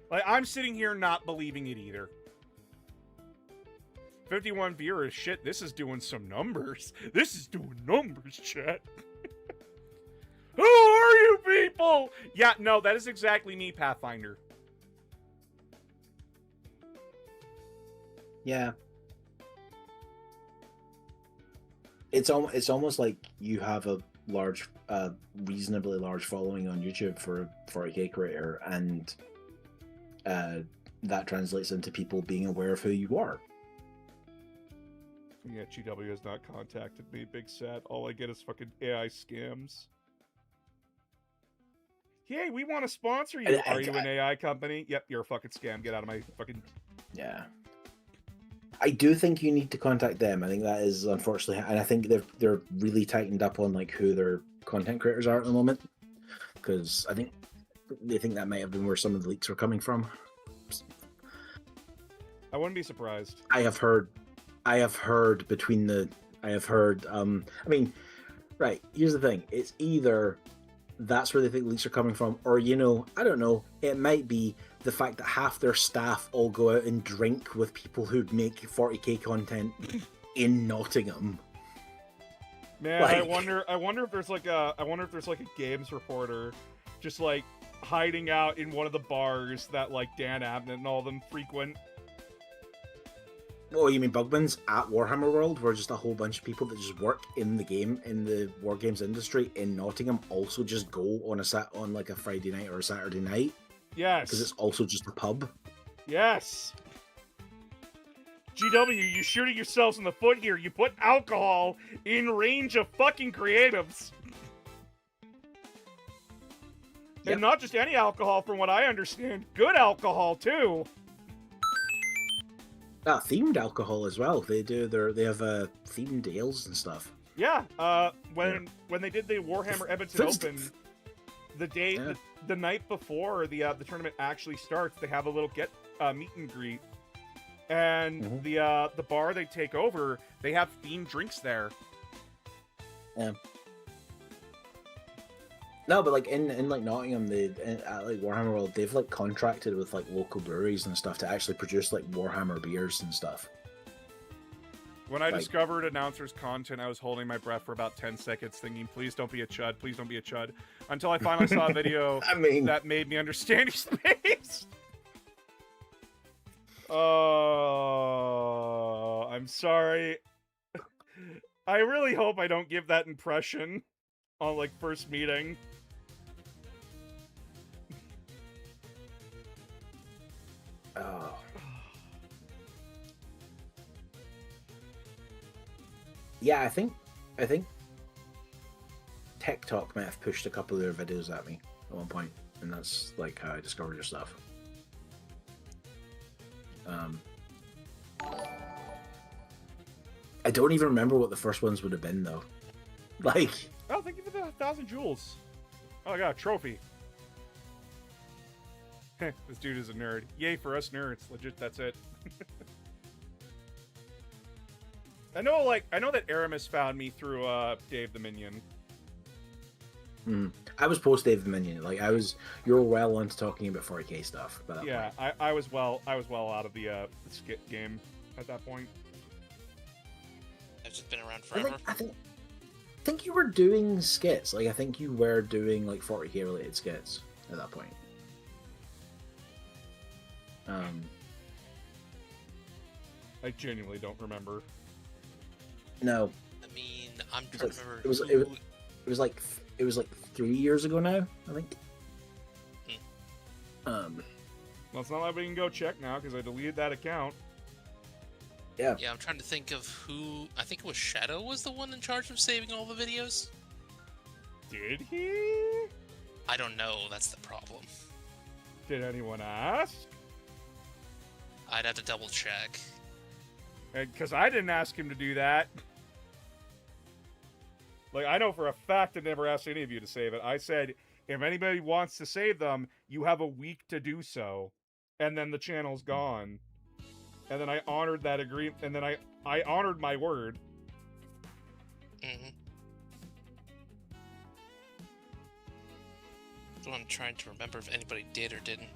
Like, I'm sitting here not believing it either. 51 viewers, shit, this is doing some numbers. This is doing numbers, chat. Who are you people? Yeah, no, that is exactly me, Pathfinder. yeah. It's almost like you have a reasonably large following on YouTube for a 40k creator, and that translates into people being aware of who you are. Yeah, GW has not contacted me. Big sad. All I get is fucking AI scams. Hey, we want to sponsor you. Are you an AI company? Yep, you're a fucking scam. Get out of my fucking... Yeah. I do think you need to contact them. I think that is unfortunately, and I think they're really tightened up on like who their content creators are at the moment, because I think they think that might have been where some of the leaks were coming from. I wouldn't be surprised. I have heard between the, I mean, right, here's the thing. It's either that's where they think leaks are coming from, or, I don't know, it might be the fact that half their staff all go out and drink with people who make 40k content in Nottingham. Man, like... I wonder if there's like a games reporter just like hiding out in one of the bars that like Dan Abnett and all them frequent. Oh, you mean Bugman's at Warhammer World, where just a whole bunch of people that just work in the game, in the war games industry in Nottingham, also just go on like a Friday night or a Saturday night? Yes. Because it's also just a pub? Yes. GW, you're shooting yourselves in the foot here. You put alcohol in range of fucking creatives. Yep. And not just any alcohol, from what I understand. Good alcohol, too. Themed alcohol as well. They have themed ales and stuff. Yeah, when they did the Warhammer Edmonton Open, the night before the tournament actually starts, they have a little meet and greet, and the bar they take over, they have themed drinks there. Yeah. No, but like in like Nottingham, at like Warhammer World, they've like contracted with like local breweries and stuff to actually produce like Warhammer beers and stuff. When I discovered announcers content, I was holding my breath for about 10 seconds, thinking, "Please don't be a chud. Please don't be a chud." Until I finally saw a video that made me understand his face. Oh, I'm sorry. I really hope I don't give that impression on like first meeting. Oh. Yeah, I think TikTok might have pushed a couple of their videos at me at one point, and that's like how I discovered your stuff. I don't even remember what the first ones would have been though. Like, oh, thank you for the 1,000 jewels. Oh, I got a trophy. This dude is a nerd. Yay for us nerds. Legit, that's it. I know that Aramis found me through Dave the Minion. I was post Dave the Minion. Like you were well on to talking about 40k stuff. But yeah, I was well out of the skit game at that point. I've just been around forever. I think you were doing skits. Like I think you were doing like 40k related skits at that point. I genuinely don't remember. No. I mean, I'm trying to remember. It was like 3 years ago now, I think. Well, it's not like we can go check now because I deleted that account. Yeah. Yeah, I'm trying to think of who. I think it was Shadow was the one in charge of saving all the videos. Did he? I don't know. That's the problem. Did anyone ask? I'd have to double check. Because I didn't ask him to do that. Like, I know for a fact I never asked any of you to save it. I said, if anybody wants to save them, you have a week to do so. And then the channel's gone. And then I honored that agreement. And then I honored my word. Mm-hmm. So I'm trying to remember if anybody did or didn't.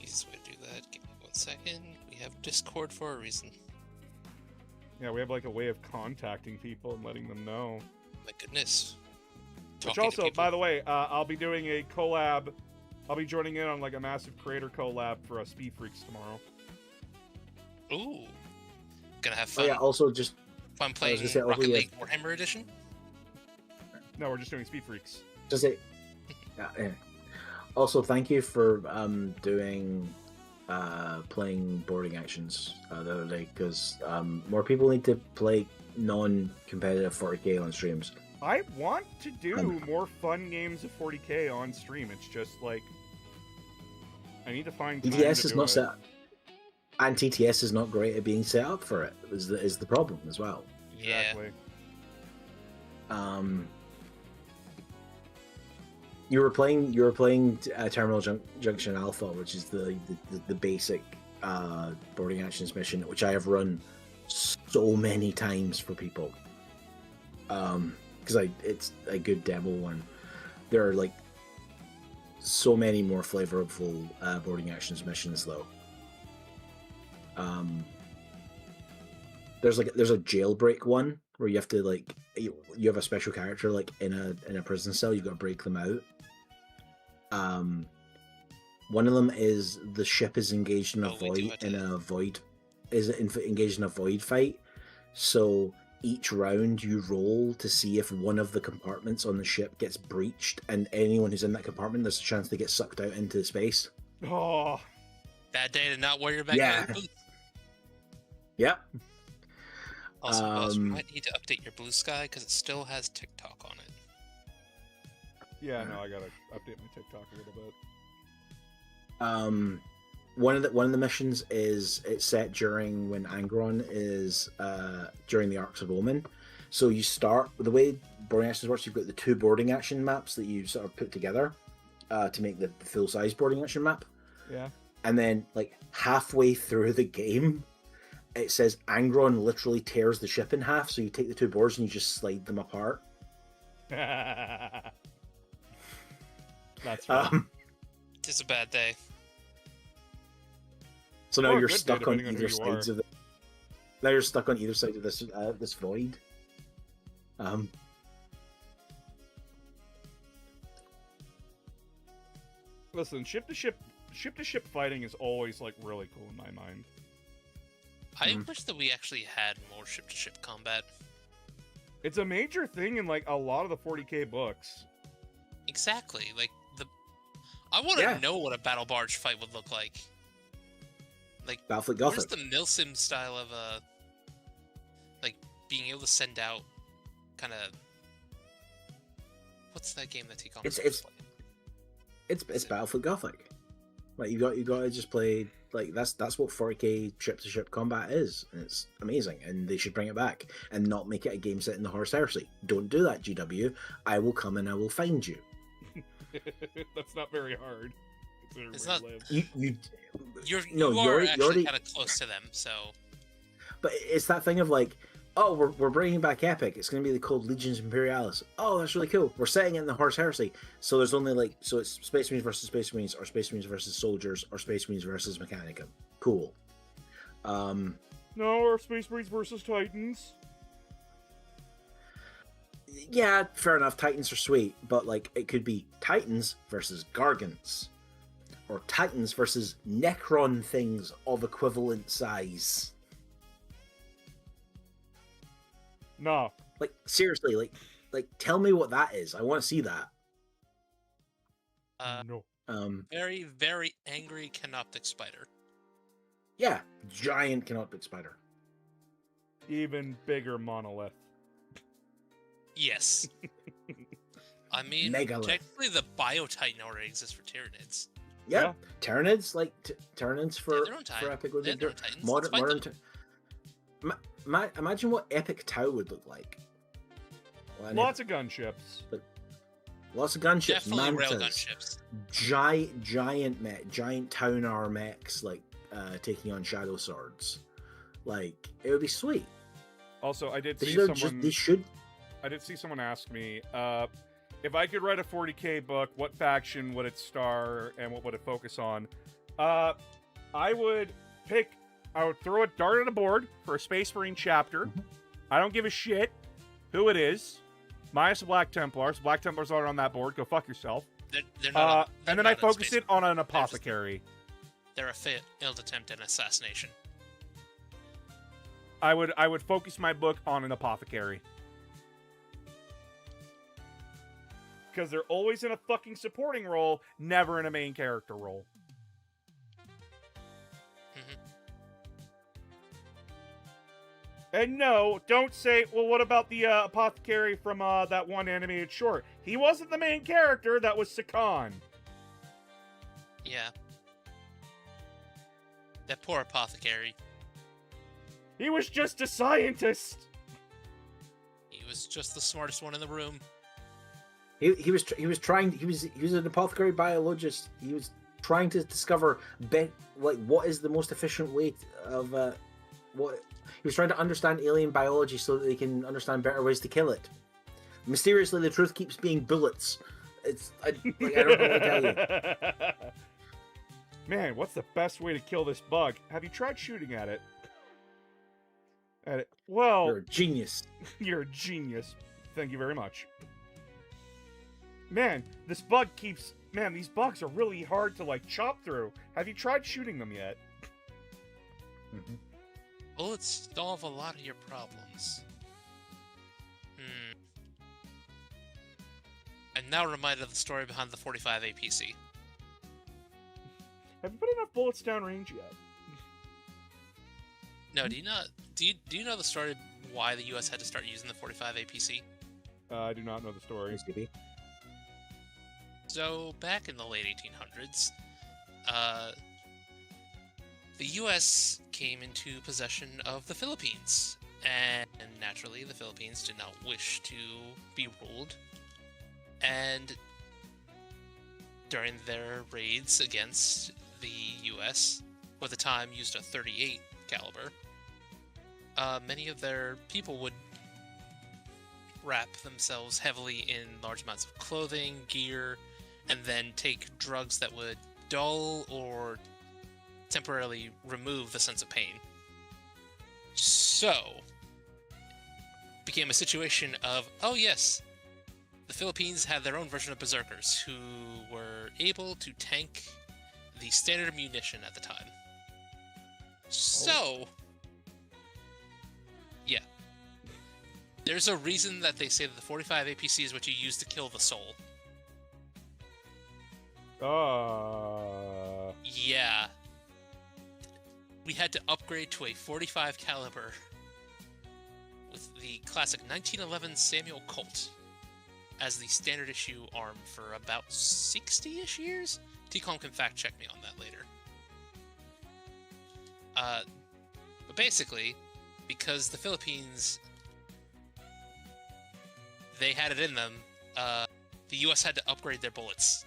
Easiest way to do that. Give me 1 second. We have Discord for a reason. Yeah, we have like a way of contacting people and letting them know. My goodness. Which also, by the way, I'll be doing a collab. I'll be joining in on like a massive creator collab for Speed Freaks tomorrow. Ooh. Gonna have fun. Oh yeah, also just fun playing Rocket League Warhammer Edition? No, we're just doing Speed Freaks. Just it. Yeah. Also, thank you for playing boarding actions the other day, because more people need to play non-competitive 40k on streams. I want to do more fun games of 40k on stream. It's just like I need to find time TTS to is do not it. set, and TTS is not great at being set up for it. Is the problem as well? Exactly. You were playing Terminal Junction Alpha, which is the basic boarding actions mission, which I have run so many times for people. Because it's a good demo one. There are like so many more flavorful boarding actions missions though. There's a jailbreak one where you have to like you have a special character like in a prison cell. You got to break them out. One of them is the ship is engaged in a engaged in a void fight. So each round you roll to see if one of the compartments on the ship gets breached, and anyone who's in that compartment, there's a chance they get sucked out into space. Oh, Bad day to not wear your Yeah. Magnetic boots. Yep. Also, Buzz, you might need to update your Blue Sky because it still has TikTok on it. Yeah, no, I gotta update my TikTok a little bit. One of the missions is it's set during when Angron is during the Arcs of Omen. So you start the way boarding actions works. You've got the 2 boarding action maps that you sort of put together to make the full size boarding action map. Yeah. And then like halfway through the game, it says Angron literally tears the ship in half. So you take the 2 boards and you just slide them apart. That's right. It's a bad day. So now Or a you're good day, stuck on depending on who either you sides of the. Now you're stuck on either side of this this void. Listen, ship to ship fighting is always like really cool in my mind. I wish that we actually had more ship-to-ship combat. It's a major thing in like a lot of the 40k books. Exactly. Like I want to Yeah. know what a battle barge fight would look like. Like, Battlefleet what is Gothic. the Milsim style of like being able to send out kind of what's that game that T-Com It's- is playing? It's Battlefleet Gothic. Like you got to just play like that's what 40k ship to ship combat is, and it's amazing. And they should bring it back and not make it a game set in the Horus Heresy. Don't do that, GW. I will come and I will find you. That's not very hard. considering It's where not- you live. You You No, are you're actually already- kind of close to them, so But it's that thing of like, oh, we're bringing back Epic. It's going to be called Legions Imperialis. Oh, that's really cool. We're setting it in the Horus Heresy. So there's only like, so it's Space Marines versus Space Marines, or Space Marines versus Soldiers, or Space Marines versus Mechanicum. Cool. No, or Space Marines versus Titans. Yeah, fair enough. Titans are sweet, but like it could be Titans versus Gargants, or Titans versus Necron things of equivalent size. No. Like seriously, like tell me what that is. I want to see that. No. very, very angry Canoptic Spider. Yeah, giant Canoptic Spider. Even bigger monolith. Yes. I mean, Megalith. technically the Biotitan already exists for Tyranids. Yeah, Yeah. Tyranids, like Tyranids They for have their own type. Epic would They be have their good. own Titans. Modern, Let's fight modern. them. Imagine what Epic Tau would look like. Well, and Lots of gunships. lots of gunships, Definitely mantas, railgun ships. giant town mechs, like taking on shadow swords. Like it would be sweet. Also, I did They see should, someone. they should. I did see someone ask me, if I could write a 40k book, what faction would it star and what would it focus on? I would throw a dart at a board for a Space Marine chapter. I don't give a shit who it is. Minus the Black Templars. Black Templars aren't on that board. Go fuck yourself. They're not. And then I focus it on an apothecary. They're a failed attempt at assassination. I would focus my book on an apothecary. Because they're always in a fucking supporting role, never in a main character role. And no, don't say, well, what about the apothecary from that one animated short? He wasn't the main character, that was Sakan. Yeah. That poor apothecary. He was just a scientist. He was just the smartest one in the room. He was an apothecary biologist. He was trying to discover what is the most efficient way of what. He was trying to understand alien biology so that they can understand better ways to kill it. Mysteriously, the truth keeps being bullets. I don't know what to tell you. Man, what's the best way to kill this bug? Have you tried shooting at it? Well, You're a genius. you're a genius. Thank you very much. Man, this bug keeps... Man, these bugs are really hard to, like, chop through. Have you tried shooting them yet? Mm-hmm. Bullets solve a lot of your problems. I'm now reminded of the story behind the 45 APC. Have you put enough bullets downrange yet? No, do you know the story why the U.S. had to start using the 45 APC? I do not know the story. Skippy. So back in the late 1800s, the U.S. came into possession of the Philippines, and naturally, the Philippines did not wish to be ruled. And during their raids against the U.S., who at the time used a 38 caliber, many of their people would wrap themselves heavily in large amounts of clothing, gear, and then take drugs that would dull or temporarily remove the sense of pain. So, became a situation of, oh yes, the Philippines had their own version of berserkers who were able to tank the standard munition at the time. So, yeah. There's a reason that they say that the 45 APC is what you use to kill the soul. Yeah. We had to upgrade to a 45 caliber with the classic 1911 Samuel Colt as the standard issue arm for about 60-ish years? TCOM can fact check me on that later. But basically, because the Philippines, they had it in them, the US had to upgrade their bullets.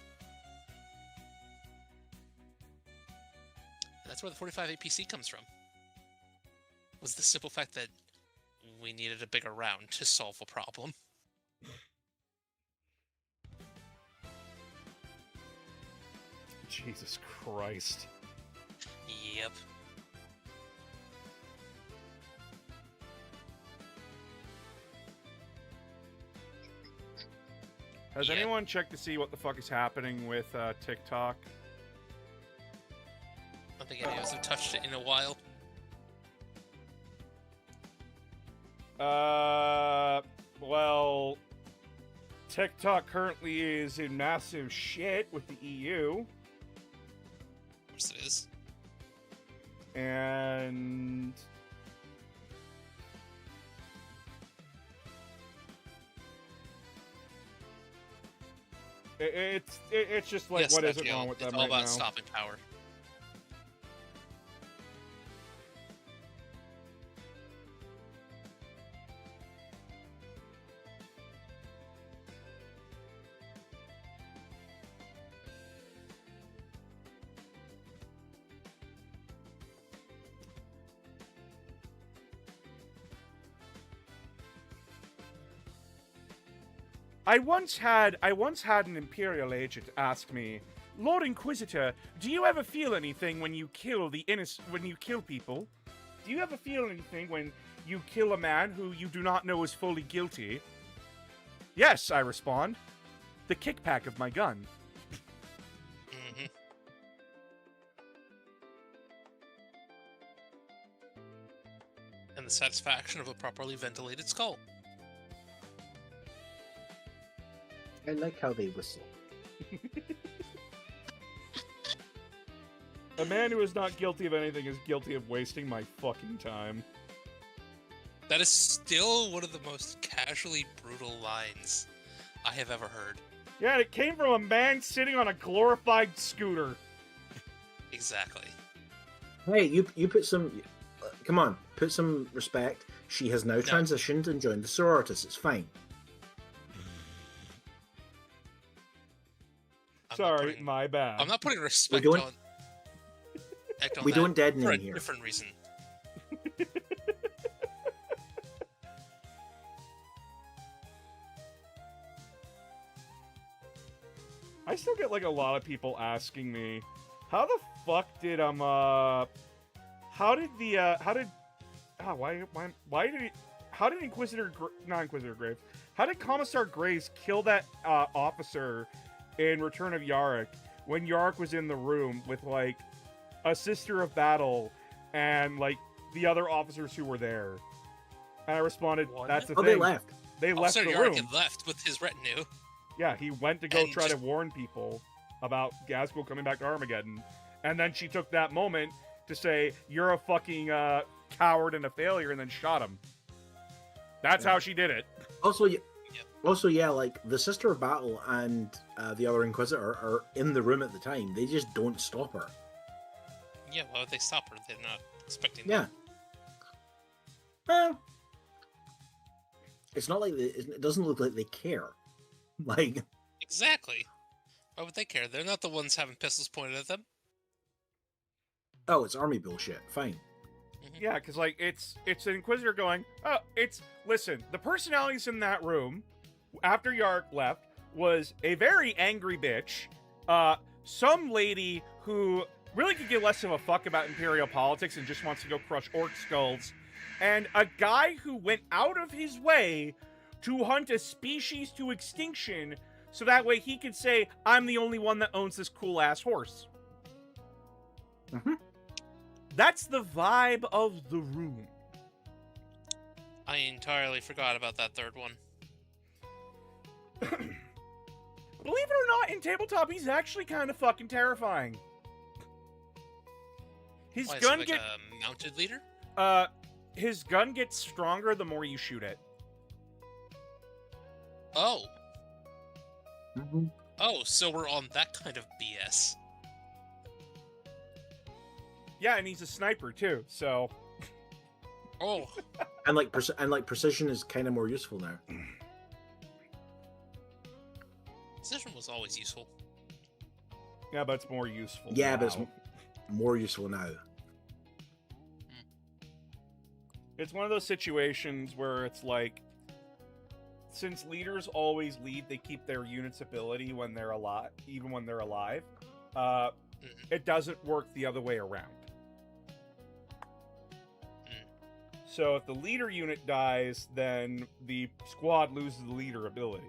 And that's where the 45 APC comes from. Was the simple fact that we needed a bigger round to solve a problem. Jesus Christ. Yep. Has Yeah. anyone checked to see what the fuck is happening with TikTok? I don't think any of us have touched it in a while. Well, TikTok currently is in massive shit with the EU, Of course it is. and it's just like, Yes, what Nat isn't Geo, wrong with it's them all right about now? stopping power. I once had an Imperial agent ask me, Lord Inquisitor, do you ever feel anything when you kill people? Do you ever feel anything when you kill a man who you do not know is fully guilty? Yes, I respond. The kickback of my gun. Mm-hmm. And the satisfaction of a properly ventilated skull. I like how they whistle. A man who is not guilty of anything is guilty of wasting my fucking time. That is still one of the most casually brutal lines I have ever heard. Yeah, it came from a man sitting on a glorified scooter. Exactly. Hey, you put some. Come on, put some respect. She has now transitioned and joined the sororitas. It's fine. Sorry, my bad. I'm not putting respect don't- on we that don't deaden for a in here. different reason. I still get like a lot of people asking me, how the fuck did how did Commissar Graves kill that officer in Return of Yarick when Yarick was in the room with like a Sister of Battle and like the other officers who were there? And I responded, What? that's the Oh, thing. they left. They left Officer the Yorick room. had left with his retinue. Yeah, he went to go And try to just- warn people about Gazgul coming back to Armageddon, And then she took that moment to say, "You're a fucking coward and a failure," and then shot him. That's how she did it. Also, yeah, like the Sister of Battle and the other Inquisitor are in the room at the time. They just don't stop her. Yeah, why would they stop her? They're not expecting Yeah. Well, it's not like it doesn't look like they care. Like, Exactly. Why would they care? They're not the ones having pistols pointed at them. oh, it's army bullshit. Fine. Yeah, because like it's an Inquisitor going, oh, listen, the personalities in that room after Yark left was a very angry bitch, some lady who really could give less of a fuck about Imperial politics and just wants to go crush orc skulls, and a guy who went out of his way to hunt a species to extinction so that way he could say, I'm the only one that owns this cool-ass horse. Mm-hmm. That's the vibe of the room. I entirely forgot about that third one. Believe it or not, in tabletop, he's actually kind of fucking terrifying. His Why, is gun he like a mounted leader? his gun gets stronger the more you shoot it. Oh. Mm-hmm. Oh, so we're on that kind of BS. Yeah, and he's a sniper too. So, Oh. And like precision is kind of more useful now. Precision was always useful. yeah, but it's more useful. Yeah, but it's now. more useful now. It's one of those situations where it's like, since leaders always lead, they keep their unit's ability when they're alive, even when they're alive. It doesn't work the other way around. So if the leader unit dies, then the squad loses the leader ability.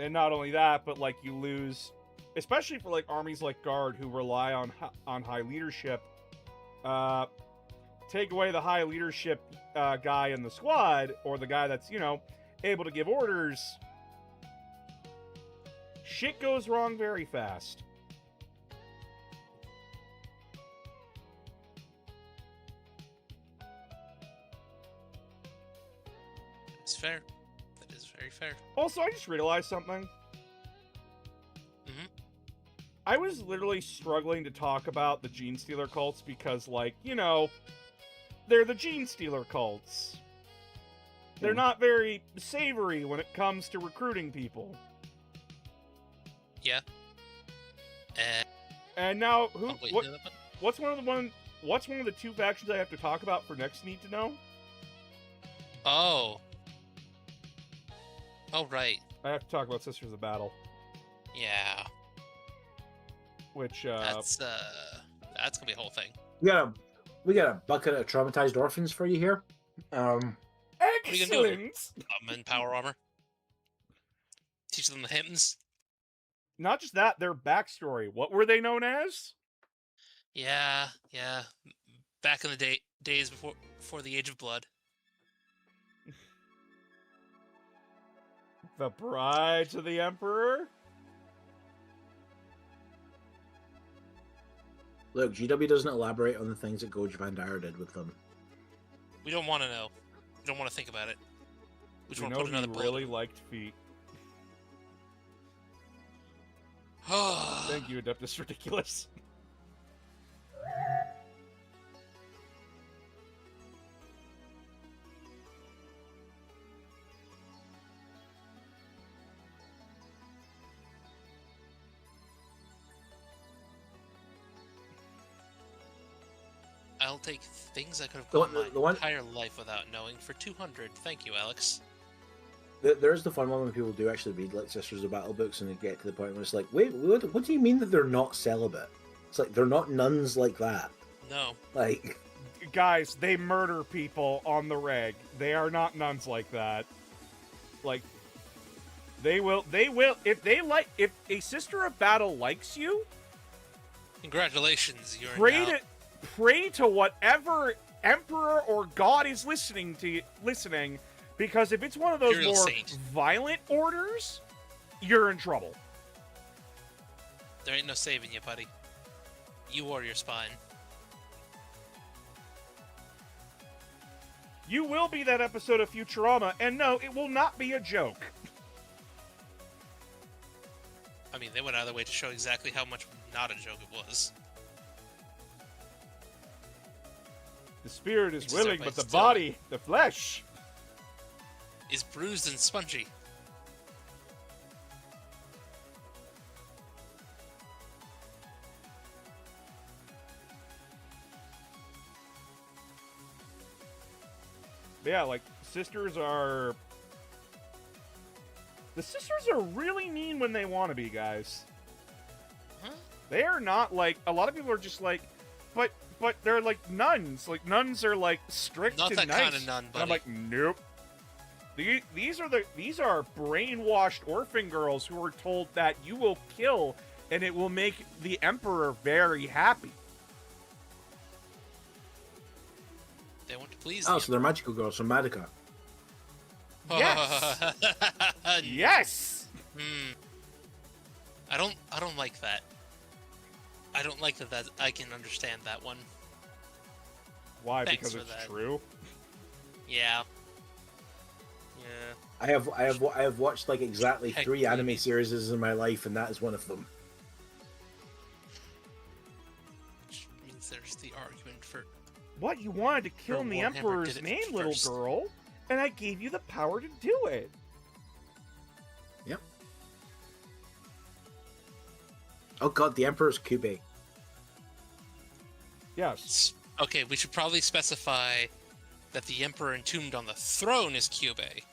And not only that, but like you lose, especially for like armies like Guard who rely on high leadership. Take away the high leadership guy in the squad, or the guy that's, you know, able to give orders, shit goes wrong very fast. It's fair. That is very fair. Also, I just realized something. I was literally struggling to talk about the Gene Stealer cults because, like, you know, they're the Gene Stealer cults. They're not very savory when it comes to recruiting people. Yeah. And now, Oh, wait, what, no, but- what's one of the two factions I have to talk about for next Need to Know? Oh. Oh, right. I have to talk about Sisters of Battle, Yeah. which That's gonna be a whole thing. We got a bucket of traumatized orphans for you here. are you gonna do? excellent. In power armor. Teach them the hymns. Not just that, their backstory. What were they known as? Yeah. Back in the days before the Age of Blood. The Brides of the Emperor? Look, GW doesn't elaborate on the things that Goj Vandar did with them. We don't want to know. We don't want to think about it. We just You want know to put another he bullet. really liked feet. Thank you, Adeptus Ridiculous. I'll take things I could have The gone one- my the one- entire life without knowing for 200. Thank you, Alex. There's the fun one when people do actually read like Sisters of Battle books and they get to the point where it's like, wait, what do you mean that they're not celibate? It's like they're not nuns like that. No. Like, Guys, they murder people on the reg. They are not nuns like that. Like, they will, if a Sister of Battle likes you, Congratulations, you're pray to whatever emperor or god is listening, because if it's one of those Imperial more Saint. violent orders, you're in trouble. There ain't no saving you, buddy. You or your spine. You will be that episode of Futurama, and no, it will not be a joke. I mean, they went out of their way to show exactly how much not a joke it was. The spirit is It's willing, so but the still- body, the flesh. Is bruised and spongy. Yeah, like, sisters are... The sisters are really mean when they want to be, guys. Huh? They are not like... A lot of people are just like... But they're like nuns. Like, nuns are like strict Not and that nice. kind of nun, And buddy. I'm like, nope. These are brainwashed orphan girls who are told that you will kill and it will make the emperor very happy. They want to please Oh, the so they're magical girls from Madoka. Yes! Yes! Hmm. I don't like that. I don't like that I can understand that one. Why? Thanks Because for it's that. true. Yeah. Yeah. I have watched like exactly Heck, 3 anime maybe. series in my life, and that is one of them. Which means there's the argument for What? You wanted to kill in the Warhammer emperor's did it name, little first. girl, and I gave you the power to do it. Yep. Oh god, the Emperor's Kube. Yes. Okay, we should probably specify that the Emperor entombed on the throne is Kyubey.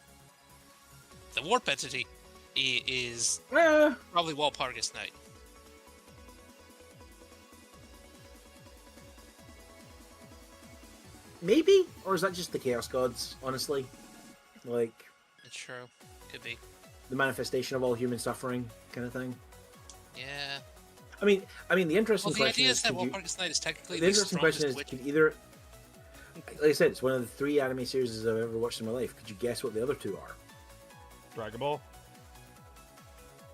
The warp entity is probably Walpurgis Night. Maybe? Or is that just the Chaos Gods, honestly? Like, It's true. Could be. the manifestation of all human suffering kind of thing? Yeah. I mean, the interesting Well, the question idea is, is that could you, Walpurgis Night is technically the the interesting question strongest is, witch. could either, like I said, it's one of the 3 anime series I've ever watched in my life. Could you guess what the other 2 are? Dragon Ball.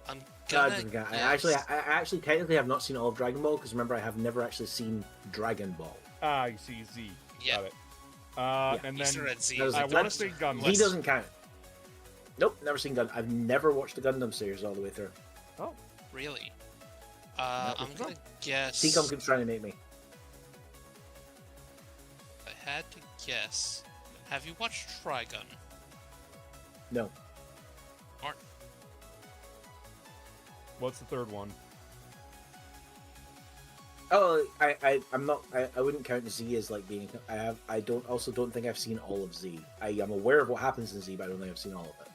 I'm No, it gonna doesn't count. guess. I actually technically have not seen all of Dragon Ball, because remember, I have never actually seen Dragon Ball. Ah, you see Z. Yeah. Got it. And Easter then egg Z. that was I a want to threat. say He Gundam. doesn't count. Nope, never seen Gundam. I've never watched the Gundam series all the way through. Really? That I'm was gonna guess. Seacom keeps trying to make me. I had to guess. Have you watched Trigun? No. Martin? What's the third one? Oh, I'm not. I wouldn't count Z as like being. I don't think I've seen all of Z. I am aware of what happens in Z, but I don't think I've seen all of it.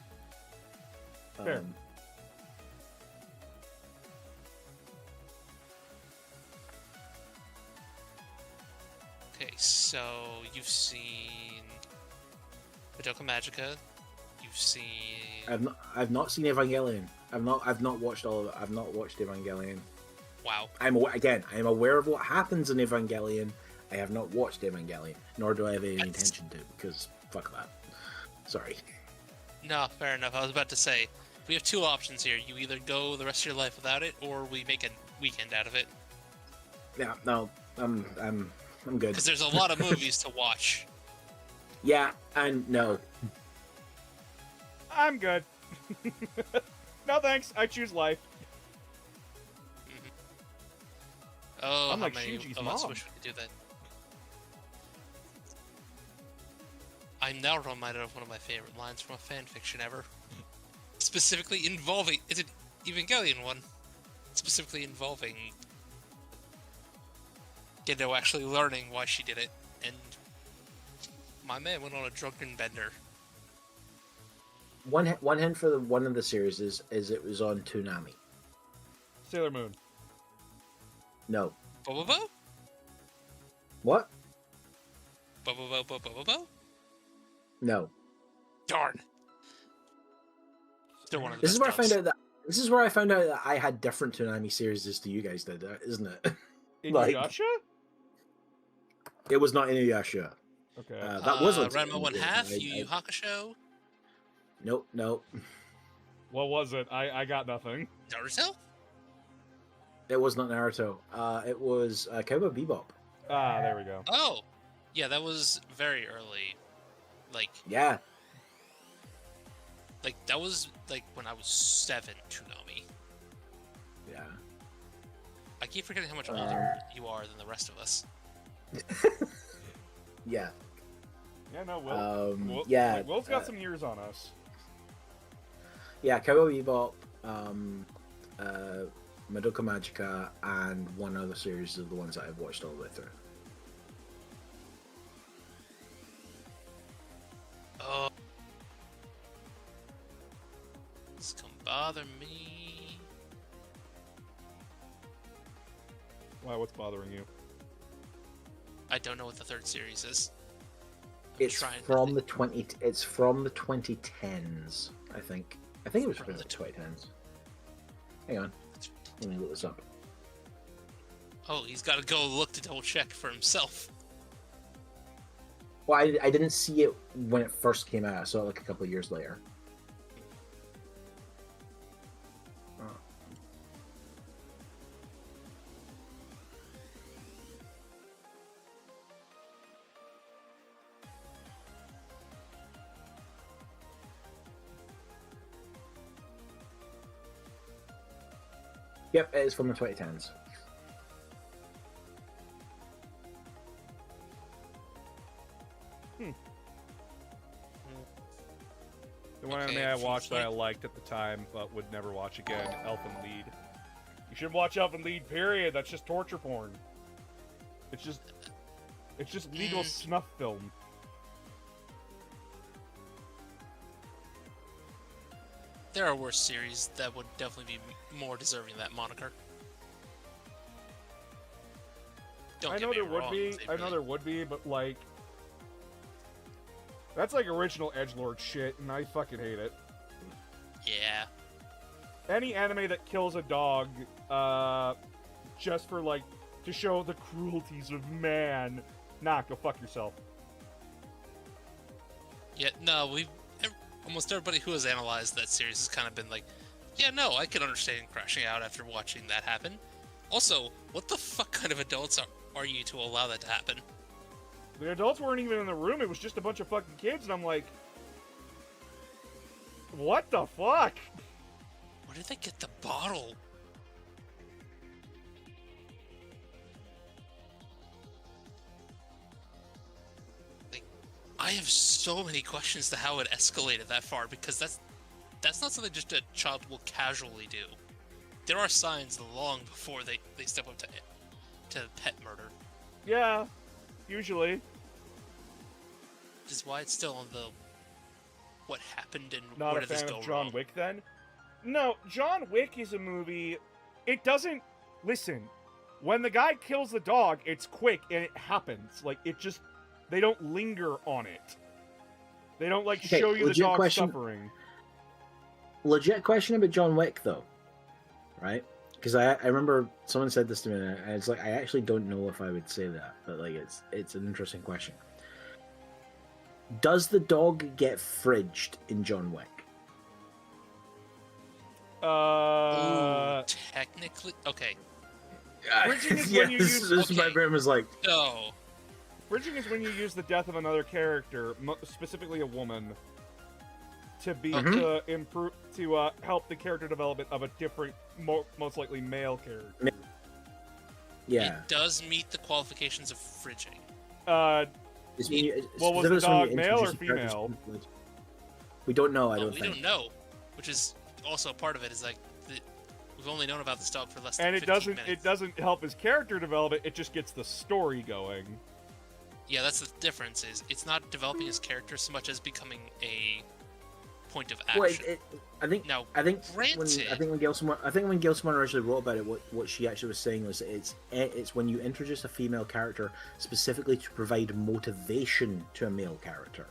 Fair. Okay, so you've seen Madoka Magica. You've seen. I've not seen Evangelion. I've not watched all of it. I've not watched Evangelion. Wow. I am aware of what happens in Evangelion. I have not watched Evangelion, nor do I have any That's- intention to, because fuck that. Sorry. No, fair enough. I was about to say, we have 2 options here. You either go the rest of your life without it, or we make a weekend out of it. Yeah, no, I'm good. Because there's a lot of movies to watch. Yeah, and no. I'm good. No thanks. I choose life. Oh, I'm how like many Shinji's of us mom. wish we could do that? I'm now reminded of one of my favorite lines from a fanfiction ever. Specifically involving... Is it Evangelion one? Specifically involving... Gendo actually learning why she did it, and... My man went on a drunken bender. One hint for one of the series is it was on Toonami. Sailor Moon. No. Bo-bo-bo? What? Bo-bo-bo-bo-bo-bo? No. Darn. Still one of the This is best where jobs. This is where I found out that I had different Toonami series as to you guys did, isn't it? Inuyasha? It was not Inuyasha. Okay. That was on Ranma One Toonami. Half, I- Yu Yu Hakusho, Nope. What was it? I got nothing. Naruto? It was not Naruto. It was Cowboy Bebop. Ah, there we go. Oh, yeah, that was very early. Like Yeah. that was like when I was 7. Toonami. Yeah. I keep forgetting how much older you are than the rest of us. Yeah. Yeah, no, Will. yeah. Like, Will's got some years on us. Yeah, Cowboy Bebop, Madoka Magica, and one other series of the ones that I've watched all the way through. Oh, this can bother me. Why? What's bothering you? I don't know what the third series is. It's trying to from think. the 20. It's from the 2010s, I think. I think it was From from the the 2010s. Hang on, let me look this up. Oh, he's got to go look to double check for himself. Well, I didn't see it when it first came out. I saw it like a couple of years later. Yep, it is from the 2010s. The one Okay, anime I from the watched that I 20 liked at the time, but would never watch again, Elfen Lied. You should watch Elfen Lied, period. That's just torture porn. It's just legal snuff film. There are worse series that would definitely be more deserving of that moniker. Don't I get know me there would wrong, be. they I know really- there would be, but like, that's like original edgelord shit, and I fucking hate it. Yeah. Any anime that kills a dog, just for like to show the cruelties of man, nah, go fuck yourself. Yeah, no, almost everybody who has analyzed that series has kind of been like, yeah, no, I can understand crashing out after watching that happen. Also, what the fuck kind of adults are you to allow that to happen? The adults weren't even in the room. It was just a bunch of fucking kids, and I'm like, what the fuck? Where did they get the bottle? Like, I have so many questions to how it escalated that far, because that's not something just a child will casually do. There are signs long before they step up to pet murder. Yeah, usually. Which is why it's still on the what happened and Not where a did this fan go of John wrong. Wick, then? No, John Wick is a movie. It doesn't. Listen, when the guy kills the dog, it's quick and it happens. Like, it just. They don't linger on it. They don't, like, Okay, show you the legit dog question. suffering. Legit question about John Wick, though, right? Because I remember someone said this to me, and it's like I actually don't know if I would say that, but like it's an interesting question. Does the dog get fridged in John Wick? Ooh, technically, okay. Fridging is yeah, when you this, use- this my okay. brain was like, No, Bridging is when you use the death of another character, specifically a woman, to be to improve to help the character development of a different, most likely male character. yeah. it does meet the qualifications of fridging. It's when you, Well, was it's the when you dog male or introduce a character female? specifically. We don't know. I Oh, don't we think. don't know, which is also part of it. Is like we've only known about this dog for less than And 15 minutes. it doesn't help his character development. It just gets the story going. Yeah, that's the difference. Is it's not developing his character so much as becoming a point of action. Well, I think Now, I think granted- when Gail Simone originally wrote about it, what she actually was saying was it's when you introduce a female character specifically to provide motivation to a male character.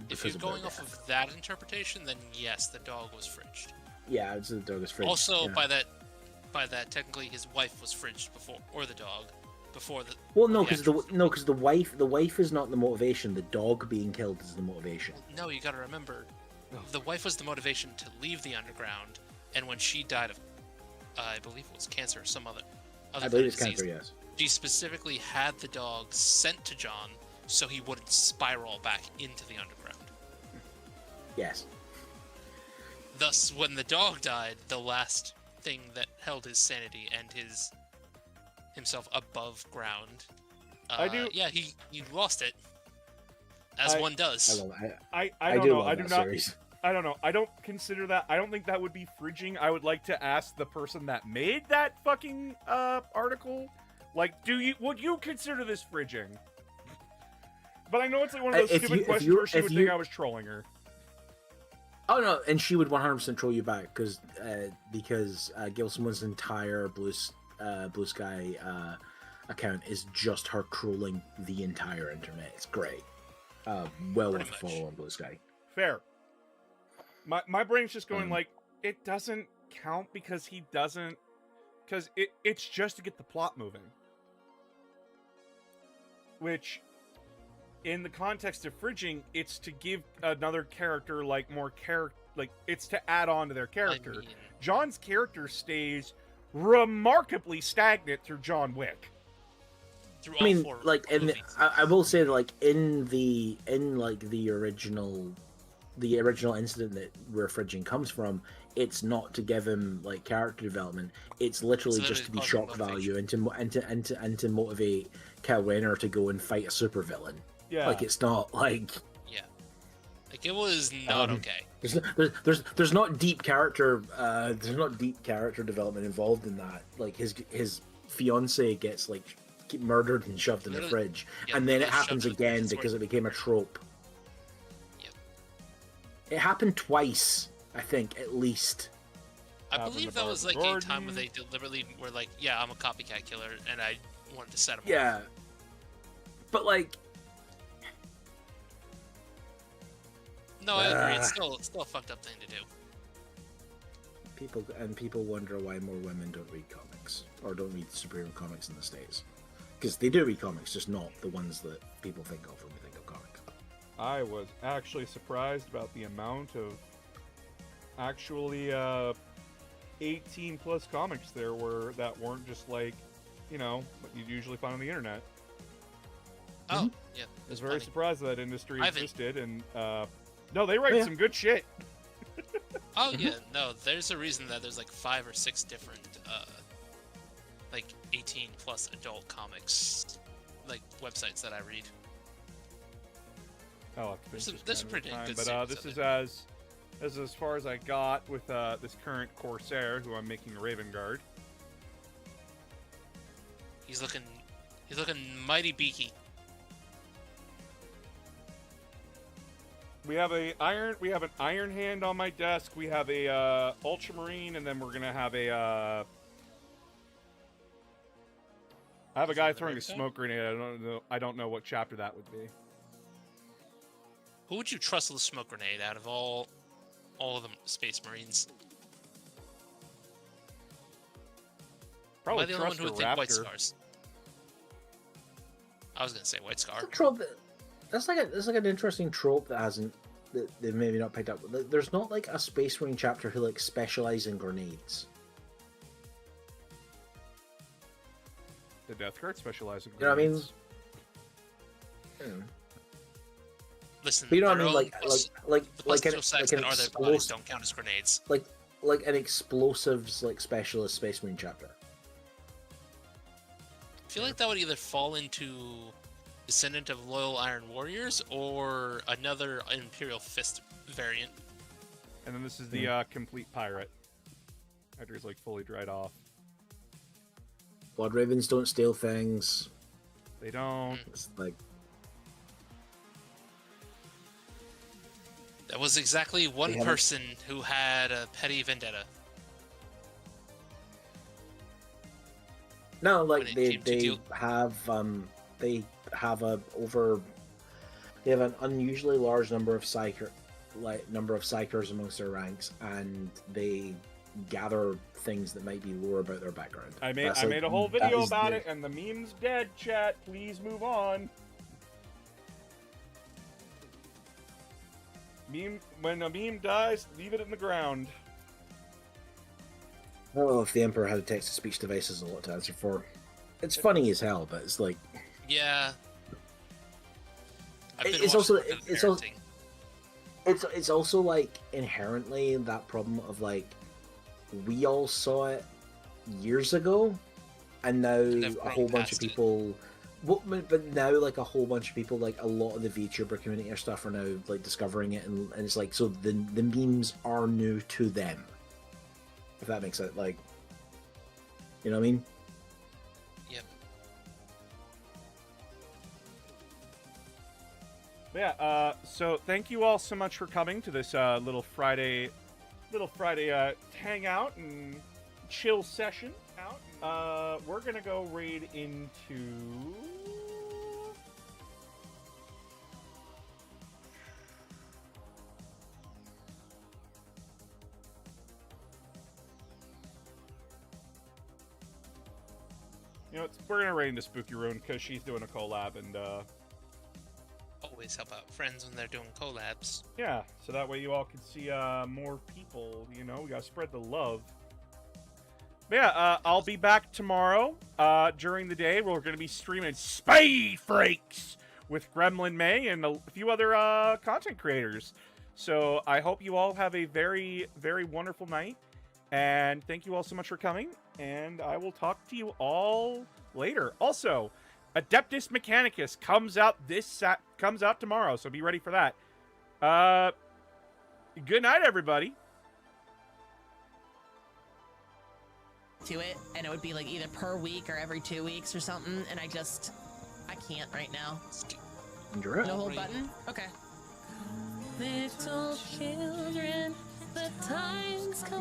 If because you're of their going off death. of that interpretation, then yes, the dog was fridged. Yeah, it's the dog is fridged. Also, yeah. by that, technically his wife was fridged before, or the dog, before the. Well, no, the because actual- the wife is not the motivation. The dog being killed is the motivation. No, you gotta remember, the wife was the motivation to leave the underground, and when she died of I believe it was cancer or some other I kind believe of it's disease. cancer, yes. She specifically had the dog sent to John so he wouldn't spiral back into the underground. Yes. Thus, when the dog died, the last thing that held his sanity and himself above ground, I do- yeah, he lost it, as one I does. love it. I don't know. love I do that not. series. I don't know. I don't consider that. I don't think that would be fridging. I would like to ask the person that made that fucking article, like, would you consider this fridging? But I know it's like one of those If stupid you- questions if you- where she if would you- think I was trolling her. Oh no, and she would 100% troll you back because Gail Simmons' entire Blue Sky account is just her trolling the entire internet. It's great. Well Pretty worth much. following Blue Sky. Fair. My brain's just going Um, like, it doesn't count because he doesn't, because it's just to get the plot moving. Which, in the context of fridging, it's to give another character like more like it's to add on to their character. I mean, John's character stays remarkably stagnant through John Wick. through I all mean, four like, movies. I will say, like, in the original incident that where fridging comes from, it's not to give him like character development. It's literally It's just to be literally shock motivation. value and to motivate Kyle Rayner to go and fight a supervillain. Yeah. Like, it's not like Like, it was not Um, okay. there's not deep character development involved in that. Like, his fiance gets like murdered and shoved in the Literally- fridge, Yeah, and then it literally happens shoved in the fridge. again It's because where- it became a trope. Yep. It happened twice, I think, at least. I Happened believe to that was like Barbara a time where Gordon. they deliberately were like, yeah, I'm a copycat killer, and I wanted to set him off. Yeah, but like, No, I agree. It's still a fucked up thing to do. people wonder why more women don't read comics or don't read superhero comics in the States, because they do read comics, just not the ones that people think of when we think of comics. I was actually surprised about the amount of actually 18 plus comics there were that weren't just like, what you'd usually find on the internet. Oh, yeah. I was There's very plenty. surprised that industry I've- existed, and no, they write Oh, yeah. some good shit. Oh yeah, no. There's a reason that there's like 5 or 6 different, like 18 plus adult comics, like websites that I read. I'll have to finish There's this a one pretty at a good time, series but this of is it. as far as I got with this current Corsair, who I'm making a Raven Guard. He's looking mighty beaky. We have an Iron Hand on my desk. We have a Ultramarine, and then we're gonna have a. I have a Is guy that the throwing a red side? smoke grenade. I don't know what chapter that would be. Who would you trust with a smoke grenade out of all of the Space Marines? Probably Am I the only one trust who a would think White Raptor. Scars? I was gonna say White Scar. It's a trope that's like an interesting trope that they've maybe not picked up. There's not like a Space Marine chapter who like specialize in grenades. The Death Guard specializes in You know what I mean? grenades. Hmm. Listen, But you know what I their mean? own Like plus- the like an, plus like that an are their bodies explosive, don't count as grenades. like an explosives like specialist Space Marine chapter. I feel like that would either fall into Descendant of Loyal Iron Warriors or another Imperial Fist variant. And then this is Hmm. the complete pirate. After he's like fully dried off. Blood Ravens don't steal things. They don't. It's like That was exactly one They haven't- person who had a petty vendetta. no, When like it they came to deal- have an unusually large number of psychers amongst their ranks, and they gather things that might be lore about their background. I made That's, I like, made a whole that video is about the- it, and the meme's dead. Chat, please move on. Meme, when a meme dies, leave it in the ground. I don't know if the Emperor had a text-to-speech device is a lot to answer for. It's funny as hell, but it's like Yeah. I've been it's watching also a bit of it's also parenting. it's also like inherently that problem of like we all saw it years ago, and now have a grown whole bunch of past it. people. But now, like a whole bunch of people, like a lot of the VTuber community or stuff, are now like discovering it, and it's like so the memes are new to them. If that makes it like, you know what I mean? Yep. Yeah, so thank you all so much for coming to this little Friday hangout and chill session. We're gonna go raid into. You know, we're gonna raid into Spooky Rune because she's doing a collab, and Always help out friends when they're doing collabs. yeah, so that way you all can see more people. You know, we gotta spread the love. But yeah, I'll be back tomorrow during the day. We're gonna be streaming Spade Freaks with Gremlin May and a few other content creators. So I hope you all have a very, very wonderful night. And thank you all so much for coming. And I will talk to you all later. Also, Adeptus Mechanicus comes out tomorrow, so be ready for that. Good night, everybody. To it, and it would be like either per week or every 2 weeks or something, and I can't right now. You're No up. hold button? Okay. Little children, the times come.